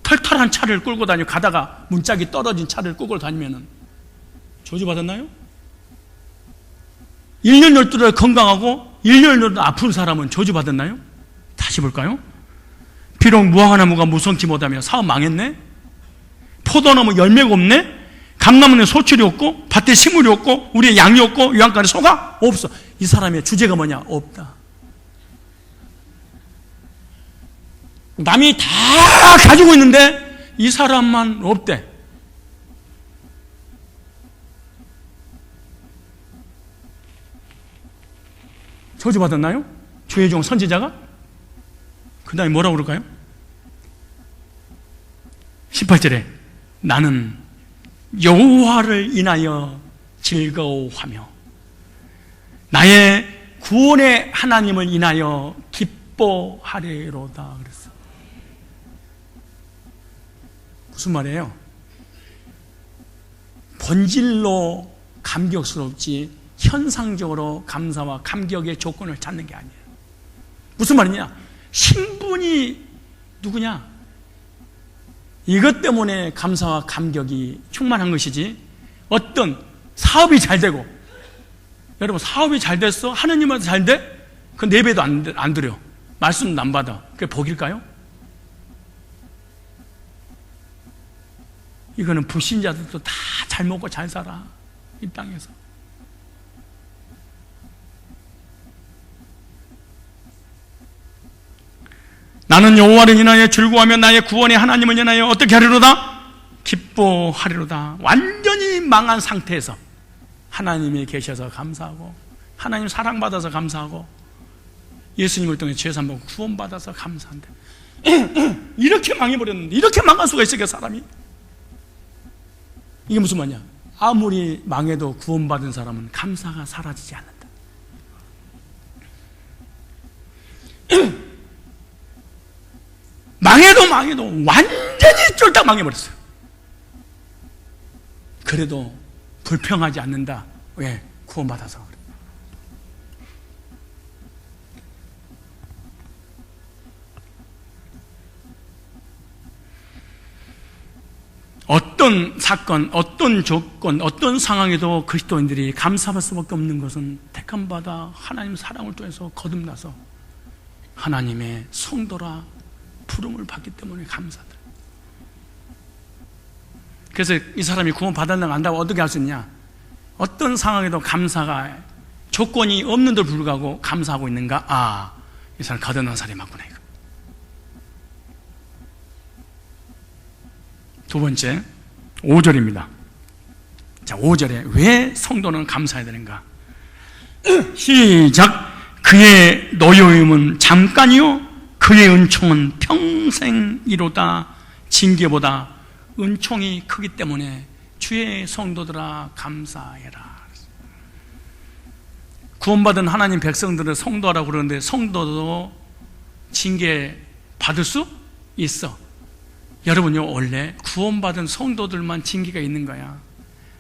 털털한 차를 끌고 다니고 가다가 문짝이 떨어진 차를 끌고 다니면 저주받았나요? 1년 12달 건강하고 1년 12달 아픈 사람은 저주받았나요? 다시 볼까요? 비록 무화과나무가 무성치 못하며 사업 망했네? 포도나무 열매가 없네? 감나무는 소출이 없고 밭에 식물이 없고 우리의 양이 없고 외양간에 소가 없어. 이 사람의 주제가 뭐냐? 없다. 남이 다 가지고 있는데 이 사람만 없대. 저주받았나요? 주의 종 선지자가? 그 다음에 뭐라고 그럴까요? 18절에 나는 여호와를 인하여 즐거워하며 나의 구원의 하나님을 인하여 기뻐하리로다 그랬어. 무슨 말이에요? 본질로 감격스럽지 현상적으로 감사와 감격의 조건을 찾는 게 아니에요. 무슨 말이냐? 신분이 누구냐? 이것 때문에 감사와 감격이 충만한 것이지, 어떤 사업이 잘 되고, 여러분 사업이 잘 됐어? 하느님한테 잘 돼? 그 예배도 안 드려, 말씀도 안 받아. 그게 복일까요? 이거는 불신자들도 다 잘 먹고 잘 살아, 이 땅에서. 나는 여호와를 인하여 즐거워하며 나의 구원의 하나님을 인하여 어떻게 하리로다? 기뻐하리로다. 완전히 망한 상태에서 하나님이 계셔서 감사하고, 하나님 사랑받아서 감사하고, 예수님을 통해 죄산받고 구원받아서 감사한다. 이렇게 망해버렸는데, 이렇게 망할 수가 있을까, 사람이? 이게 무슨 말이냐? 아무리 망해도 구원받은 사람은 감사가 사라지지 않는다. 망해도 완전히 쫄딱 망해버렸어요. 그래도 불평하지 않는다. 왜? 구원받아서 그래. 어떤 사건, 어떤 조건, 어떤 상황에도 그리스도인들이 감사할 수밖에 없는 것은 택함받아 하나님 사랑을 통해서 거듭나서 하나님의 성도라 부름을 받기 때문에 감사다. 그래서 이 사람이 구원 받았는가 안다고 어떻게 할 수 있냐? 어떤 상황에도 감사가 조건이 없는데도 불구하고 감사하고 있는가? 아, 이 사람 거듭난 사람이 맞구나 이거. 두 번째 5절입니다. 자, 5절에 왜 성도는 감사해야 되는가? 시작. 그의 노여움은 잠깐이요 그의 은총은 평생이로다. 징계보다 은총이 크기 때문에 주의 성도들아 감사해라. 구원받은 하나님 백성들을 성도라고 그러는데 성도도 징계 받을 수 있어. 여러분요, 원래 구원받은 성도들만 징계가 있는 거야.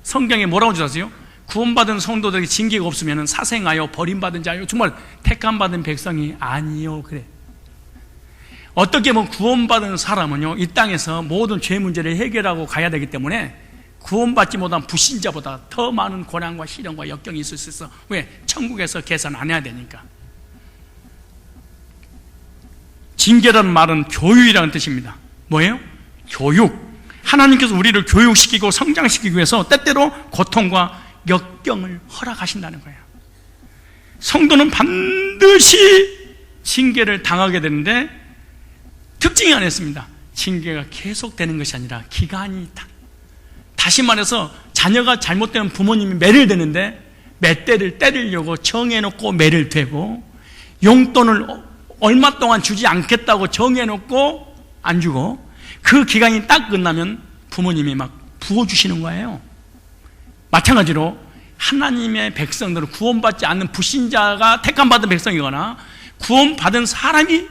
성경에 뭐라고 주셨어요? 구원받은 성도들에게 징계가 없으면 사생하여 버림받은 자요, 정말 택함받은 백성이 아니요, 그래. 어떻게 보면 구원받은 사람은요, 이 땅에서 모든 죄 문제를 해결하고 가야 되기 때문에 구원받지 못한 불신자보다 더 많은 고난과 시련과 역경이 있을 수 있어. 왜? 천국에서 계산 안 해야 되니까. 징계라는 말은 교육이라는 뜻입니다. 뭐예요? 교육. 하나님께서 우리를 교육시키고 성장시키기 위해서 때때로 고통과 역경을 허락하신다는 거예요. 성도는 반드시 징계를 당하게 되는데 특징이 하나 있습니다. 징계가 계속되는 것이 아니라 기간이 있다. 다시 말해서 자녀가 잘못되면 부모님이 매를 대는데 맷대를 때리려고 정해놓고 매를 대고, 용돈을 얼마 동안 주지 않겠다고 정해놓고 안 주고, 그 기간이 딱 끝나면 부모님이 막 부어주시는 거예요. 마찬가지로 하나님의 백성들은 구원받지 않는 불신자가 택함받은 백성이거나 구원받은 사람이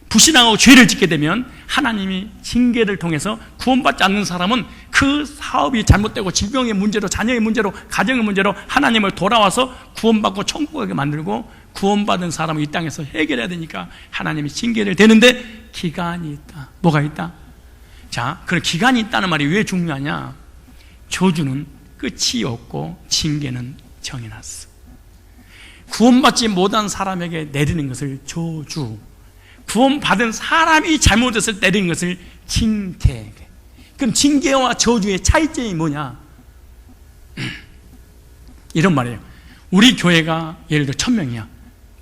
불신하고 죄를 짓게 되면 하나님이 징계를 통해서 구원받지 않는 사람은 그 사업이 잘못되고 질병의 문제로, 자녀의 문제로, 가정의 문제로 하나님을 돌아와서 구원받고 천국에 만들고, 구원받은 사람은 이 땅에서 해결해야 되니까 하나님이 징계를 대는데 기간이 있다. 뭐가 있다? 자, 그런 기간이 있다는 말이 왜 중요하냐? 저주는 끝이 없고 징계는 정해놨어. 구원받지 못한 사람에게 내리는 것을 저주, 구원받은 사람이 잘못했을 때 내리는 것을 징계. 그럼 징계와 저주의 차이점이 뭐냐? 이런 말이에요. 우리 교회가 예를 들어 1000명이야.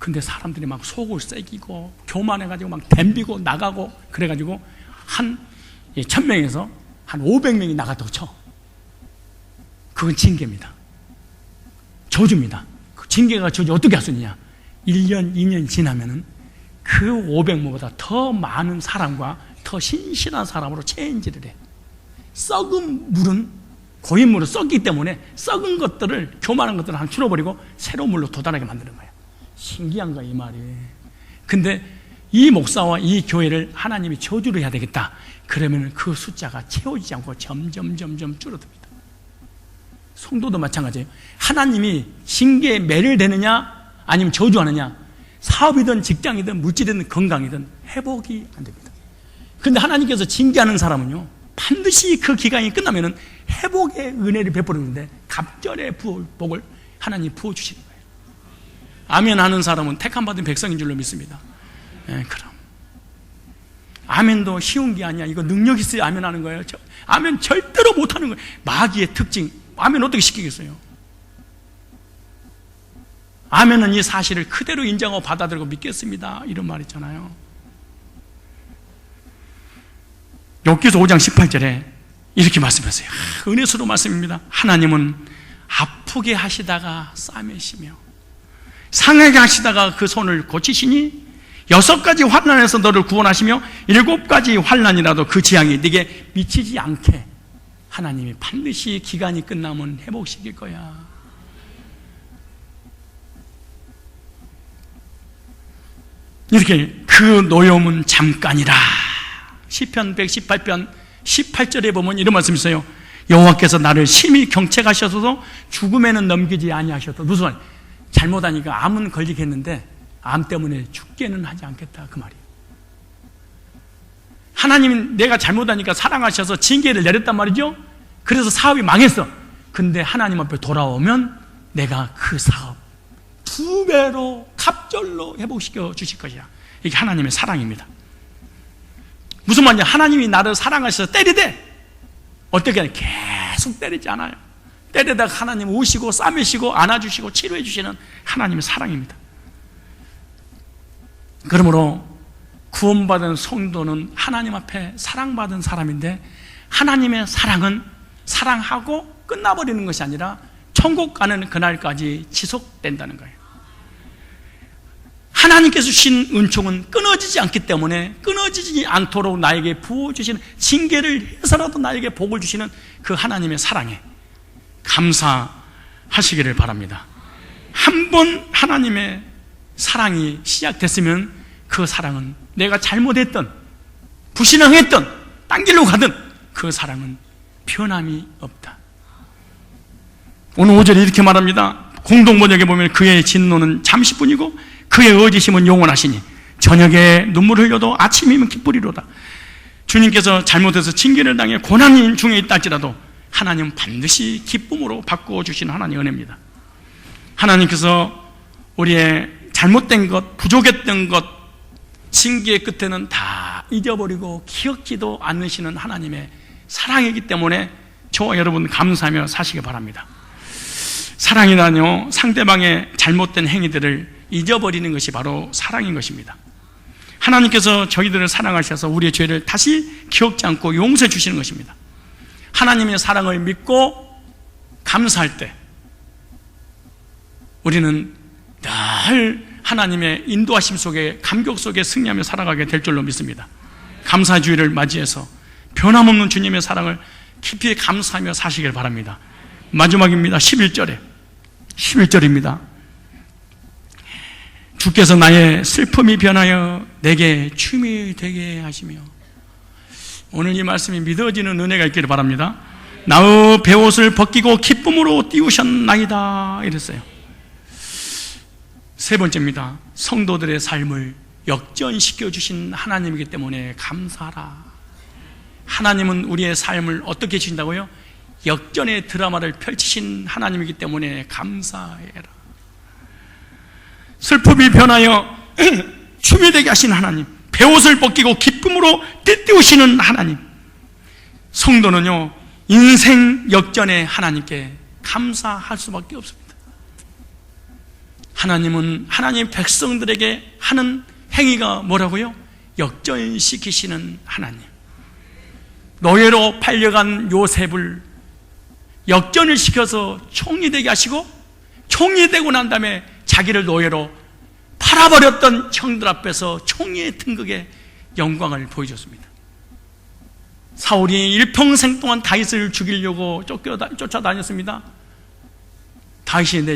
근데 사람들이 막 속을 새기고 교만해가지고 막 덤비고 나가고 그래가지고 한 1000명에서 한 500명이 나갔다고 쳐. 그건 징계입니다. 저주입니다. 그 징계가 저주 어떻게 할 수 있느냐? 1년, 2년 지나면은 그 500명보다 더 많은 사람과 더 신실한 사람으로 체인지를 해. 썩은 물은 고인물은 썩기 때문에 썩은 것들을, 교만한 것들을 한 줄어버리고 새로운 물로 도달하게 만드는 거예요. 신기한 거야, 이 말이. 근데 이 목사와 이 교회를 하나님이 저주를 해야 되겠다. 그러면 그 숫자가 채워지지 않고 점점 줄어듭니다. 성도도 마찬가지예요. 하나님이 징계에 매를 대느냐 아니면 저주하느냐, 사업이든 직장이든 물질이든 건강이든 회복이 안 됩니다. 그런데 하나님께서 징계하는 사람은요, 반드시 그 기간이 끝나면은 회복의 은혜를 베풀었는데 갑절의 복을 하나님 부어주시는 거예요. 아멘 하는 사람은 택함받은 백성인 줄로 믿습니다. 그럼 아멘도 쉬운 게 아니야. 이거 능력 있어야 아멘 하는 거예요. 아멘 절대로 못하는 거예요. 마귀의 특징. 아멘 어떻게 시키겠어요? 아멘은 이 사실을 그대로 인정하고 받아들이고 믿겠습니다, 이런 말 있잖아요. 욥기서 5장 18절에 이렇게 말씀하세요. 은혜스러운 말씀입니다. 하나님은 아프게 하시다가 싸매시며 상하게 하시다가 그 손을 고치시니 6가지 환난에서 너를 구원하시며 7가지 환난이라도 그 재앙이 네게 미치지 않게 하나님이 반드시 기간이 끝나면 회복시킬 거야. 이렇게 그 노여움은 잠깐이라. 시편 118편 18절에 보면 이런 말씀이 있어요. 여호와께서 나를 심히 경책하셔서도 죽음에는 넘기지 아니하셔도. 무슨 말? 잘못하니까 암은 걸리겠는데 암 때문에 죽게는 하지 않겠다, 그 말이에요. 하나님은 내가 잘못하니까 사랑하셔서 징계를 내렸단 말이죠. 그래서 사업이 망했어. 근데 하나님 앞에 돌아오면 내가 그 사업 2배로 갑절로 회복시켜 주실 것이야. 이게 하나님의 사랑입니다. 무슨 말이냐? 하나님이 나를 사랑하셔서 때리되 어떻게 하냐? 계속 때리지 않아요. 때리다가 하나님 우시고 싸매시고 안아주시고 치료해 주시는 하나님의 사랑입니다. 그러므로 구원받은 성도는 하나님 앞에 사랑받은 사람인데, 하나님의 사랑은 사랑하고 끝나버리는 것이 아니라 천국 가는 그날까지 지속된다는 거예요. 하나님께서 주신 은총은 끊어지지 않기 때문에 끊어지지 않도록 나에게 부어주시는, 징계를 해서라도 나에게 복을 주시는 그 하나님의 사랑에 감사하시기를 바랍니다. 한 번 하나님의 사랑이 시작됐으면 그 사랑은 내가 잘못했던, 불신앙했던, 딴 길로 가든 그 사랑은 변함이 없다. 오늘 5절에 이렇게 말합니다. 공동번역에 보면 그의 진노는 잠시뿐이고 그의 의지심은 영원하시니 저녁에 눈물 흘려도 아침이면 기쁘리로다. 주님께서 잘못해서 징계를 당해 고난 중에 있다 할지라도 하나님은 반드시 기쁨으로 바꾸어 주시는 하나님의 은혜입니다. 하나님께서 우리의 잘못된 것, 부족했던 것, 징계의 끝에는 다 잊어버리고 기억지도 않으시는 하나님의 사랑이기 때문에 저와 여러분 감사하며 사시기 바랍니다. 사랑이라뇨, 상대방의 잘못된 행위들을 잊어버리는 것이 바로 사랑인 것입니다. 하나님께서 저희들을 사랑하셔서 우리의 죄를 다시 기억지 않고 용서해 주시는 것입니다. 하나님의 사랑을 믿고 감사할 때 우리는 늘 하나님의 인도하심 속에, 감격 속에 승리하며 살아가게 될 줄로 믿습니다. 감사주의를 맞이해서 변함없는 주님의 사랑을 깊이 감사하며 사시길 바랍니다. 마지막입니다. 11절입니다. 주께서 나의 슬픔이 변하여 내게 춤이 되게 하시며, 오늘 이 말씀이 믿어지는 은혜가 있기를 바랍니다. 나의 베옷을 벗기고 기쁨으로 띄우셨나이다 이랬어요. 세 번째입니다. 성도들의 삶을 역전시켜 주신 하나님이기 때문에 감사하라. 하나님은 우리의 삶을 어떻게 주신다고요? 역전의 드라마를 펼치신 하나님이기 때문에 감사해라. 슬픔이 변하여 춤이 되게 하신 하나님, 베옷을 벗기고 기쁨으로 띠띠우시는 하나님. 성도는요, 인생 역전의 하나님께 감사할 수밖에 없습니다. 하나님은 하나님 백성들에게 하는 행위가 뭐라고요? 역전시키시는 하나님. 노예로 팔려간 요셉을 역전을 시켜서 총리 되게 하시고, 총리 되고 난 다음에 자기를 노예로 팔아버렸던 형들 앞에서 총리의 등극에 영광을 보여줬습니다. 사울이 일평생 동안 다윗을 죽이려고 쫓아다녔습니다. 다윗이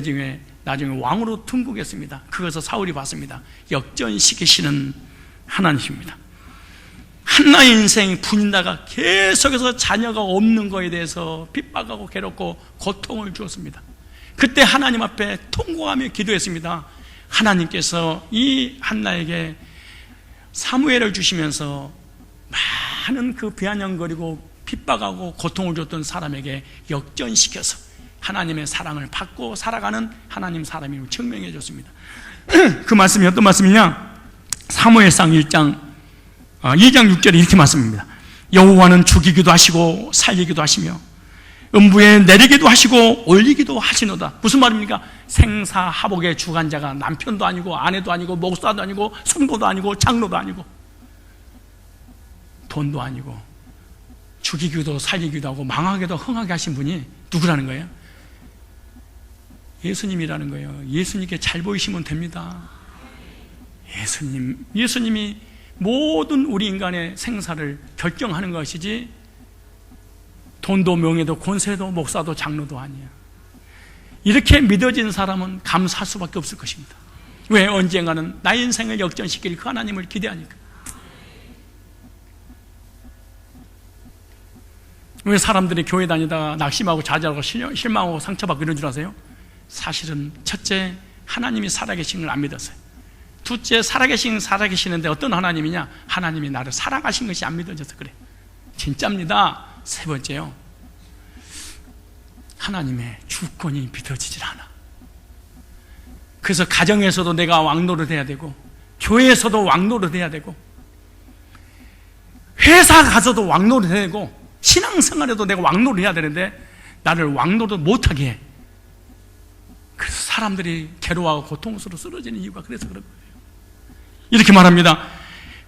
나중에 왕으로 등극했습니다. 그것을 사울이 봤습니다. 역전시키시는 하나님입니다. 한나의 인생 분인다가 계속해서 자녀가 없는 것에 대해서 핍박하고 괴롭고 고통을 주었습니다. 그때 하나님 앞에 통곡하며 기도했습니다. 하나님께서 이 한나에게 사무엘을 주시면서 많은 그 비아냥거리고 핍박하고 고통을 줬던 사람에게 역전시켜서 하나님의 사랑을 받고 살아가는 하나님 사람임을 증명해 줬습니다. 그 말씀이 어떤 말씀이냐? 사무엘상 2장 6절에 이렇게 말씀입니다. 여호와는 죽이기도 하시고 살리기도 하시며 음부에 내리기도 하시고 올리기도 하시노다. 무슨 말입니까? 생사하복의 주관자가 남편도 아니고 아내도 아니고 목사도 아니고 성도도 아니고 장로도 아니고 돈도 아니고 죽이기도 살리기도 하고 망하게도 흥하게 하신 분이 누구라는 거예요? 예수님이라는 거예요. 예수님께 잘 보이시면 됩니다. 예수님이 모든 우리 인간의 생사를 결정하는 것이지 돈도 명예도 권세도 목사도 장로도 아니야. 이렇게 믿어진 사람은 감사할 수밖에 없을 것입니다. 왜? 언젠가는 나의 인생을 역전시킬 그 하나님을 기대하니까. 왜 사람들이 교회 다니다가 낙심하고 좌절하고 실망하고 상처받고 이런 줄 아세요? 사실은 첫째, 하나님이 살아계신 걸 안 믿었어요. 둘째, 살아계시는데 어떤 하나님이냐? 하나님이 나를 사랑하신 것이 안 믿어져서 그래. 진짜입니다. 세 번째요, 하나님의 주권이 믿어지질 않아. 그래서 가정에서도 내가 왕노릇 해야 되고, 교회에서도 왕노릇 해야 되고, 회사 가서도 왕노릇 해야 되고, 신앙생활에도 내가 왕노릇 해야 되는데 나를 왕노릇 못하게 해. 그래서 사람들이 괴로워하고 고통스러워 쓰러지는 이유가 그래서 그런 거예요. 이렇게 말합니다.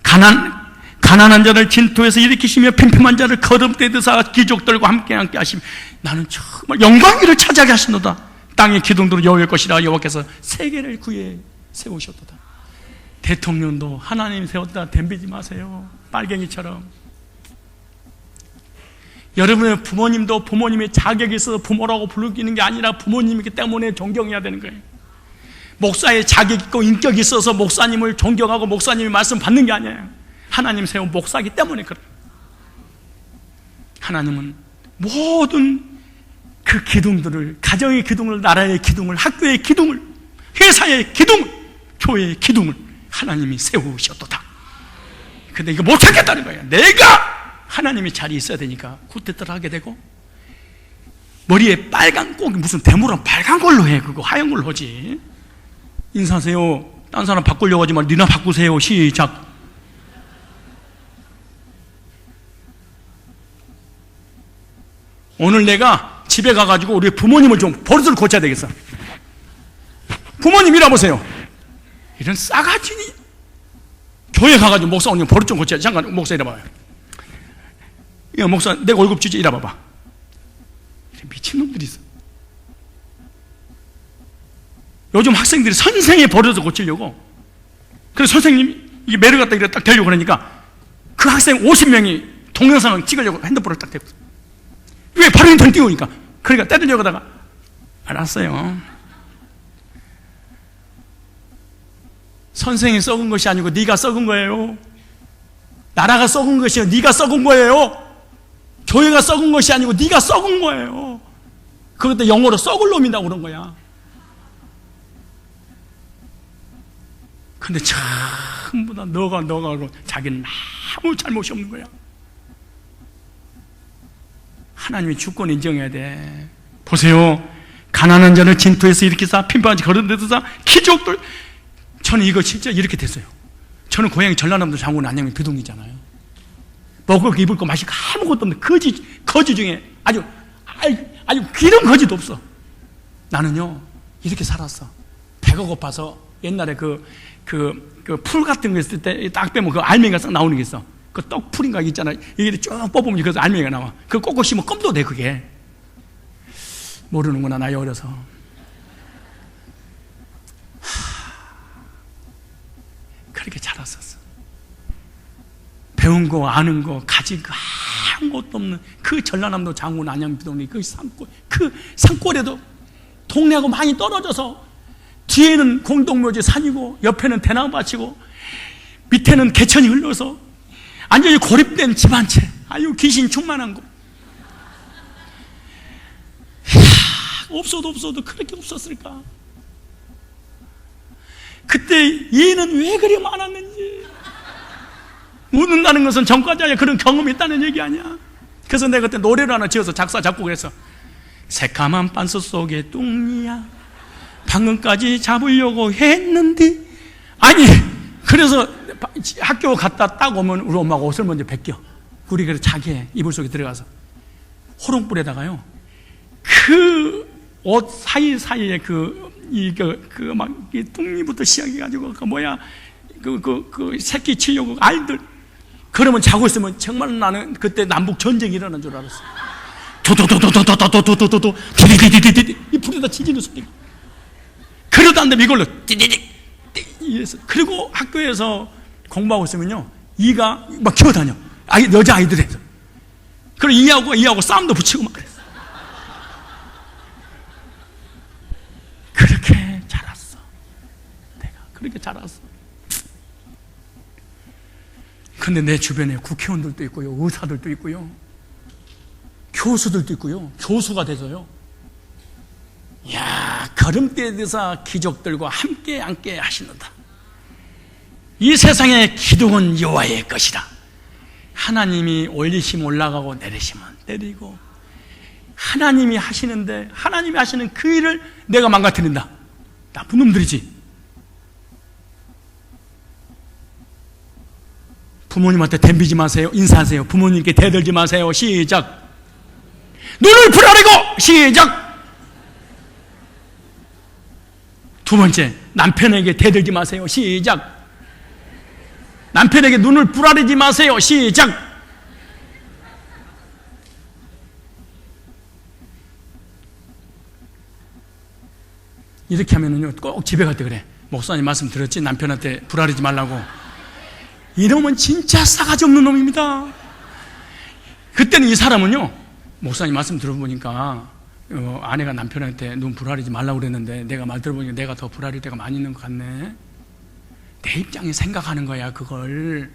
가난한 자를 진토에서 일으키시며 빈틈한 자를 거름대 드사 귀족들과 함께 하시며 나는 정말 영광위를 차지하게 하시노다. 땅의 기둥들은 여호와의 것이라. 여호와께서 세계를 구해 세우셨도다. 대통령도 하나님 세웠다 덤비지 마세요. 빨갱이처럼. 여러분의 부모님도 부모님의 자격이 있어서 부모라고 부르기는 게 아니라 부모님이기 때문에 존경해야 되는 거예요. 목사의 자격이 있고 인격이 있어서 목사님을 존경하고 목사님의 말씀 받는 게 아니에요. 하나님 세운 목사이기 때문에 그래요. 하나님은 모든 그 기둥들을, 가정의 기둥을, 나라의 기둥을, 학교의 기둥을, 회사의 기둥을, 교회의 기둥을 하나님이 세우셨도다. 근데 이거 못하겠다는 거예요. 내가 하나님의 자리에 있어야 되니까 굿대들 하게 되고, 머리에 빨간 꼭 무슨 대물은 빨간 걸로 해. 그거 하얀 걸로 하지. 인사하세요. 딴 사람 바꾸려고 하지 말고 니나 바꾸세요. 시작. 오늘 내가 집에 가가지고 우리 부모님을 좀 버릇을 고쳐야 되겠어. 부모님 일어보세요. 이런 싸가지니. 교회 가가지고 목사 오늘 버릇 좀 고쳐야지. 잠깐 목사 일어봐요. 야, 목사 내 월급 주지. 일어봐봐. 미친놈들이 있어. 요즘 학생들이 선생의 버릇을 고치려고, 그래서 선생님이 이게 매를 갖다 이렇게 딱 대려고 그러니까 그 학생 50명이 동영상을 찍으려고 핸드폰을 딱 대고, 왜 바로 인터넷 띄우니까, 그러니까 때리려고 하다가 알았어요. 선생이 썩은 것이 아니고 네가 썩은 거예요. 나라가 썩은 것이 아니고 네가 썩은 거예요. 교회가 썩은 것이 아니고 네가 썩은 거예요. 그것도 영어로 썩을 놈이라고 그런 거야. 근데 전부 다 너가 하고 자기는 아무 잘못이 없는 거야. 하나님이 주권 인정해야 돼. 보세요. 가난한 자를 진토에서 일으키사 핀방한 자 거름되사 귀족들. 저는 이거 진짜 이렇게 됐어요. 저는 고향이 전라남도 장군 안양면 비동이잖아요. 먹을 거 입을 거 마실 거 아무것도 없는 거지 중에 아주 기름 거지도 없어. 나는요 이렇게 살았어. 배가 고파서 옛날에 그 풀 같은 거 있을 때 딱 빼면 그 알맹이가 싹 나오는 게 있어. 그 떡풀인가 있잖아. 이게 쭉 뽑으면 그래서 알맹이가 나와. 그거 꼭꼭 씹으면 껌도 돼. 그게 모르는구나 나이 어려서. 그렇게 자랐었어. 배운 거 아는 거 가진 거 아무것도 없는 그 전라남도 장군 안양비동리 그 산골에도 동네하고 많이 떨어져서 뒤에는 공동묘지 산이고 옆에는 대나무밭이고 밑에는 개천이 흘러서 완전히 고립된 집 한 채. 아유 귀신 충만한 거. 없어도 그렇게 없었을까. 그때 얘는 왜 그리 많았는지. 웃는다는 것은 전과자의 그런 경험이 있다는 얘기 아니야. 그래서 내가 그때 노래를 하나 지어서 작사 작곡을 했어. 새까만 빤스 속에 뚱이야 방금까지 잡으려고 했는데. 아니 그래서 학교 갔다 딱 오면 우리 엄마가 옷을 먼저 벗겨. 우리 그래서 자기 이불 속에 들어가서 호롱불에다가요 그 옷 사이사이에 막 뚱이부터 시작해가지고 그 새끼 치려고 알들. 그러면 자고 있으면 정말 나는 그때 남북 전쟁이 일어난 줄 알았어. 도도도도도도도도도도도 디디디디디디 이 불에다 지지는 소리가. 그러다 안 되면 이걸로 디디디 이래서. 그리고 학교에서 공부하고 있으면요 이가 막 기어다녀. 여자 아이들에서. 그리고 이하고 싸움도 붙이고 막 그랬어. 그렇게 자랐어. 내가 그렇게 자랐어. 근데 내 주변에 국회의원들도 있고요, 의사들도 있고요, 교수들도 있고요, 교수가 돼서요. 야, 걸음대에 드사 귀족들과 함께 하시는다. 이 세상의 기둥은 여호와의 것이다. 하나님이 올리시면 올라가고 내리시면 내리고, 하나님이 하시는데 하나님이 하시는 그 일을 내가 망가뜨린다. 나쁜 놈들이지. 부모님한테 덤비지 마세요. 인사하세요. 부모님께 대들지 마세요. 시작. 눈을 부라리고 시작. 두 번째, 남편에게 대들지 마세요. 시작. 남편에게 눈을 부라리지 마세요. 시작. 이렇게 하면은요, 꼭 집에 갈 때 그래. 목사님 말씀 들었지? 남편한테 부라리지 말라고. 이놈은 진짜 싸가지 없는 놈입니다. 그때는 이 사람은요, 목사님 말씀 들어보니까 아내가 남편한테 눈 부라리지 말라고 그랬는데 내가 말 들어보니까 내가 더 부라릴 때가 많이 있는 것 같네. 내 입장에 생각하는 거야, 그걸.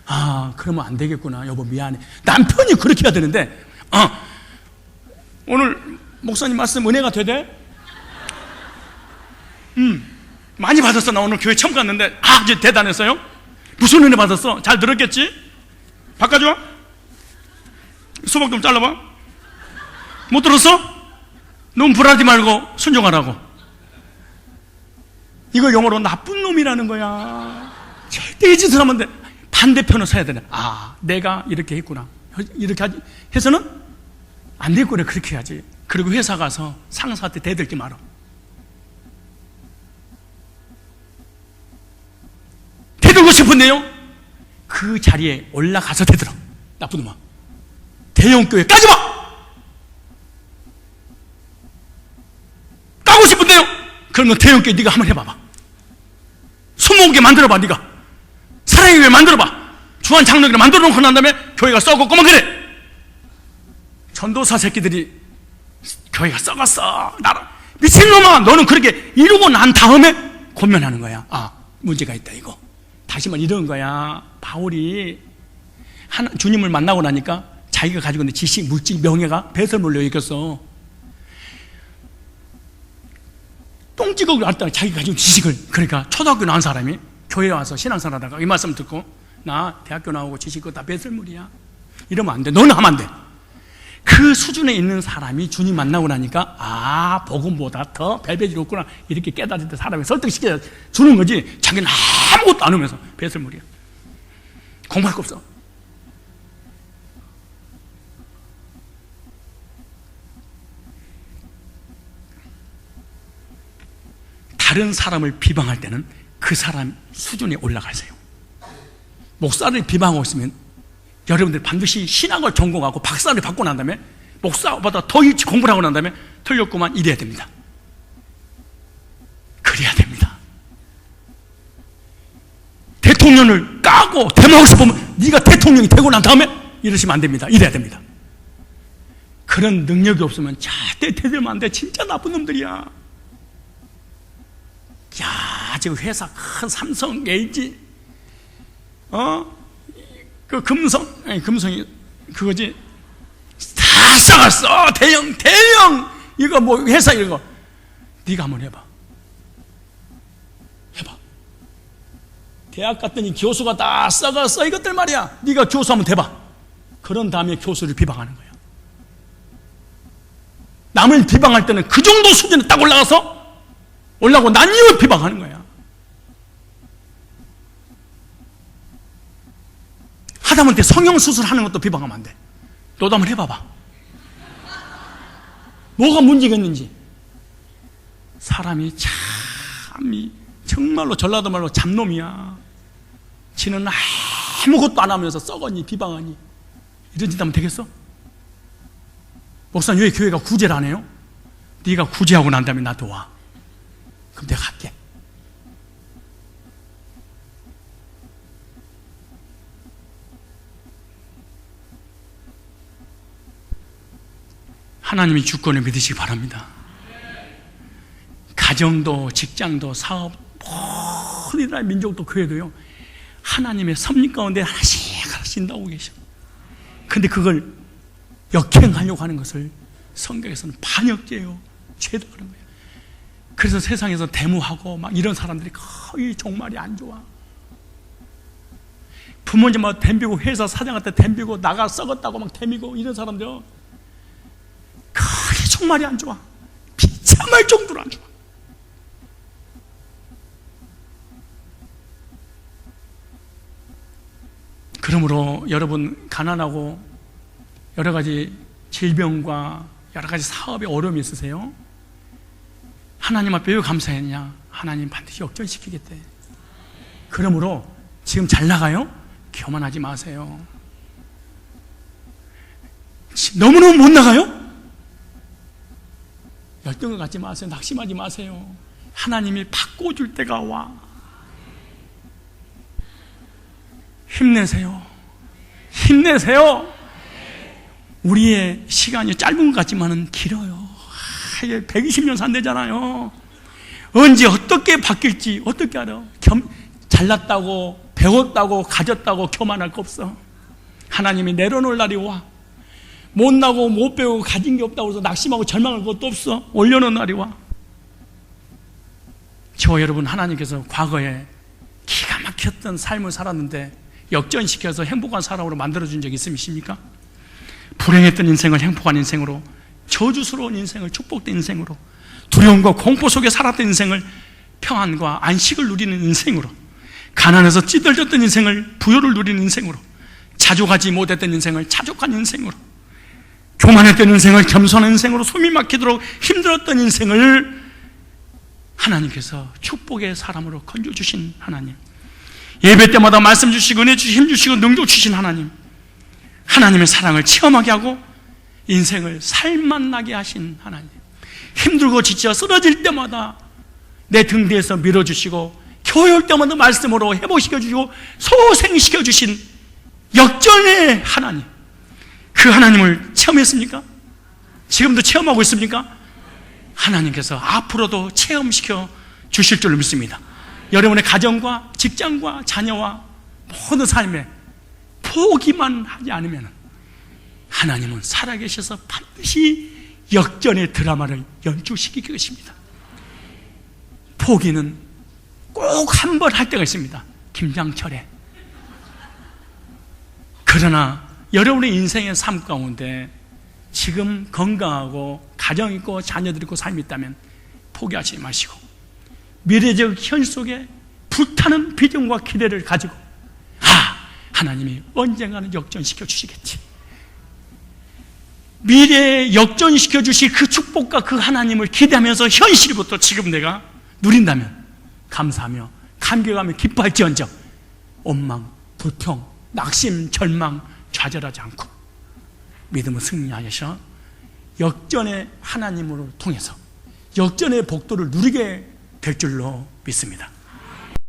아, 그러면 안 되겠구나. 여보, 미안해. 남편이 그렇게 해야 되는데, 오늘 목사님 말씀 은혜가 되대? 많이 받았어. 나 오늘 교회 처음 갔는데, 이제 대단했어요? 무슨 은혜 받았어? 잘 들었겠지? 바꿔줘? 수박 좀 잘라봐. 못 들었어? 눈 부라지 말고 순종하라고. 이거 영어로 나쁜 놈이라는 거야. 절대 이 짓을 하면 돼. 반대편을 서야 되네. 내가 이렇게 했구나. 이렇게 하지. 해서는 안 되겠구나. 그렇게 해야지. 그리고 회사 가서 상사한테 대들지 마라. 대들고 싶은데요, 그 자리에 올라가서 대들어. 나쁜 놈아. 대형교회 까지마! 까고 싶은데요? 그러면 대형교회 네가 한번 해봐봐. 20개 만들어봐. 네가 사랑의 교회 만들어봐. 주한 장로교회 만들어 놓고 난 다음에 교회가 썩었구만. 그래, 전도사 새끼들이 교회가 썩었어. 나라 미친놈아, 너는 그렇게 이루고 난 다음에 권면하는 거야. 문제가 있다 이거. 다시만 이런 거야. 바울이 주님을 만나고 나니까 자기가 가지고 있는 지식, 물질, 명예가 배설물로 여겼어. 똥찌꺼기를 앓다가 자기가 가지고 있는 지식을, 그러니까 초등학교 나온 사람이 교회에 와서 신앙생활 하다가 이 말씀 듣고, 나 대학교 나오고 지식 그거 다 배설물이야, 이러면 안 돼. 너는 하면 안 돼. 그 수준에 있는 사람이 주님 만나고 나니까 복음보다 더 별배들이 없구나, 이렇게 깨달을 때 사람을 설득시켜 주는 거지. 자기는 아무것도 안 하면서 배설물이야. 공부할 거 없어. 다른 사람을 비방할 때는 그 사람 수준에 올라가세요. 목사를 비방하고 있으면 여러분들 반드시 신학을 전공하고 박사를 받고 난 다음에 목사보다 더 일찍 공부를 하고 난 다음에 틀렸구만 이래야 됩니다. 그래야 됩니다. 대통령을 까고 대모하고 싶으면 네가 대통령이 되고 난 다음에 이러시면 안 됩니다. 이래야 됩니다. 그런 능력이 없으면 절대 대들면 안 돼. 진짜 나쁜 놈들이야. 지금 회사 큰 삼성, LG, 그 금성이 그거지. 다 썩었어. 대형 이거 뭐 회사 이거. 네가 한번 해봐. 대학 갔더니 교수가 다 썩었어. 이것들 말이야. 네가 교수 한번 돼봐. 그런 다음에 교수를 비방하는 거야. 남을 비방할 때는 그 정도 수준에 딱 올라가고 난 이후 비방하는 거야. 하다못해 성형수술 하는 것도 비방하면 안 돼. 너도 한번 해봐봐. 뭐가 문제가 있는지. 사람이 참 정말로 전라도 말로 잡놈이야. 지는 아무것도 안 하면서 썩었니 비방하니 이런 짓 하면 되겠어? 목사님 왜 교회가 구제를 안 해요? 네가 구제하고 난 다음에 나 도와. 그럼 내가 할게. 하나님의 주권을 믿으시기 바랍니다. 가정도 직장도 사업 모든 나라의 민족도 교회도요, 하나님의 섭리 가운데 하나씩 나오고 계셔. 근데 그걸 역행하려고 하는 것을 성경에서는 반역죄예요. 죄다 그런 거예요. 그래서 세상에서 데모하고 막 이런 사람들이 거의 정말이 안 좋아. 부모님한테 덤비고 회사 사장한테 덤비고 나가 썩었다고 막 덤비고 이런 사람들 거의 정말이 안 좋아. 비참할 정도로 안 좋아. 그러므로 여러분 가난하고 여러 가지 질병과 여러 가지 사업에 어려움이 있으세요? 하나님 앞에 왜 감사했냐? 하나님 반드시 역전시키겠대. 그러므로 지금 잘 나가요? 교만하지 마세요. 너무너무 못 나가요? 열등을 갖지 마세요. 낙심하지 마세요. 하나님이 바꿔줄 때가 와. 힘내세요. 힘내세요. 우리의 시간이 짧은 것 같지만은 길어요. 120년 산대잖아요. 언제 어떻게 바뀔지 어떻게 알아? 잘났다고 배웠다고 가졌다고 교만할 거 없어. 하나님이 내려놓을 날이 와. 못나고 못 배우고 가진 게 없다고 해서 낙심하고 절망할 것도 없어. 올려놓은 날이 와. 저 여러분, 하나님께서 과거에 기가 막혔던 삶을 살았는데 역전시켜서 행복한 사람으로 만들어준 적 있으십니까? 불행했던 인생을 행복한 인생으로, 저주스러운 인생을 축복된 인생으로, 두려움과 공포 속에 살았던 인생을 평안과 안식을 누리는 인생으로, 가난해서 찌들렸던 인생을 부여를 누리는 인생으로, 자족하지 못했던 인생을 자족한 인생으로, 교만했던 인생을 겸손한 인생으로, 숨이 막히도록 힘들었던 인생을 하나님께서 축복의 사람으로 건져주신 하나님, 예배 때마다 말씀 주시고 은혜 주시고 힘 주시고 능력 주신 하나님, 하나님의 사랑을 체험하게 하고 인생을 살맛나게 하신 하나님, 힘들고 지쳐 쓰러질 때마다 내 등 뒤에서 밀어주시고 교회올 때마다 말씀으로 회복시켜주시고 소생시켜주신 역전의 하나님, 그 하나님을 체험했습니까? 지금도 체험하고 있습니까? 하나님께서 앞으로도 체험시켜 주실 줄로 믿습니다. 여러분의 가정과 직장과 자녀와 모든 삶에 포기만 하지 않으면 하나님은 살아계셔서 반드시 역전의 드라마를 연출시킬 것입니다. 포기는 꼭 한 번 할 때가 있습니다. 김장철에. 그러나 여러분의 인생의 삶 가운데 지금 건강하고 가정 있고 자녀들 있고 삶이 있다면 포기하지 마시고 미래적 현실 속에 불타는 비전과 기대를 가지고 하나님이 언젠가는 역전시켜 주시겠지, 미래에 역전시켜 주실 그 축복과 그 하나님을 기대하면서 현실부터 지금 내가 누린다면 감사하며 감격하며 기뻐할지언정 원망, 불평, 낙심, 절망, 좌절하지 않고 믿음을 승리하셔서 역전의 하나님으로 통해서 역전의 복도를 누리게 될 줄로 믿습니다.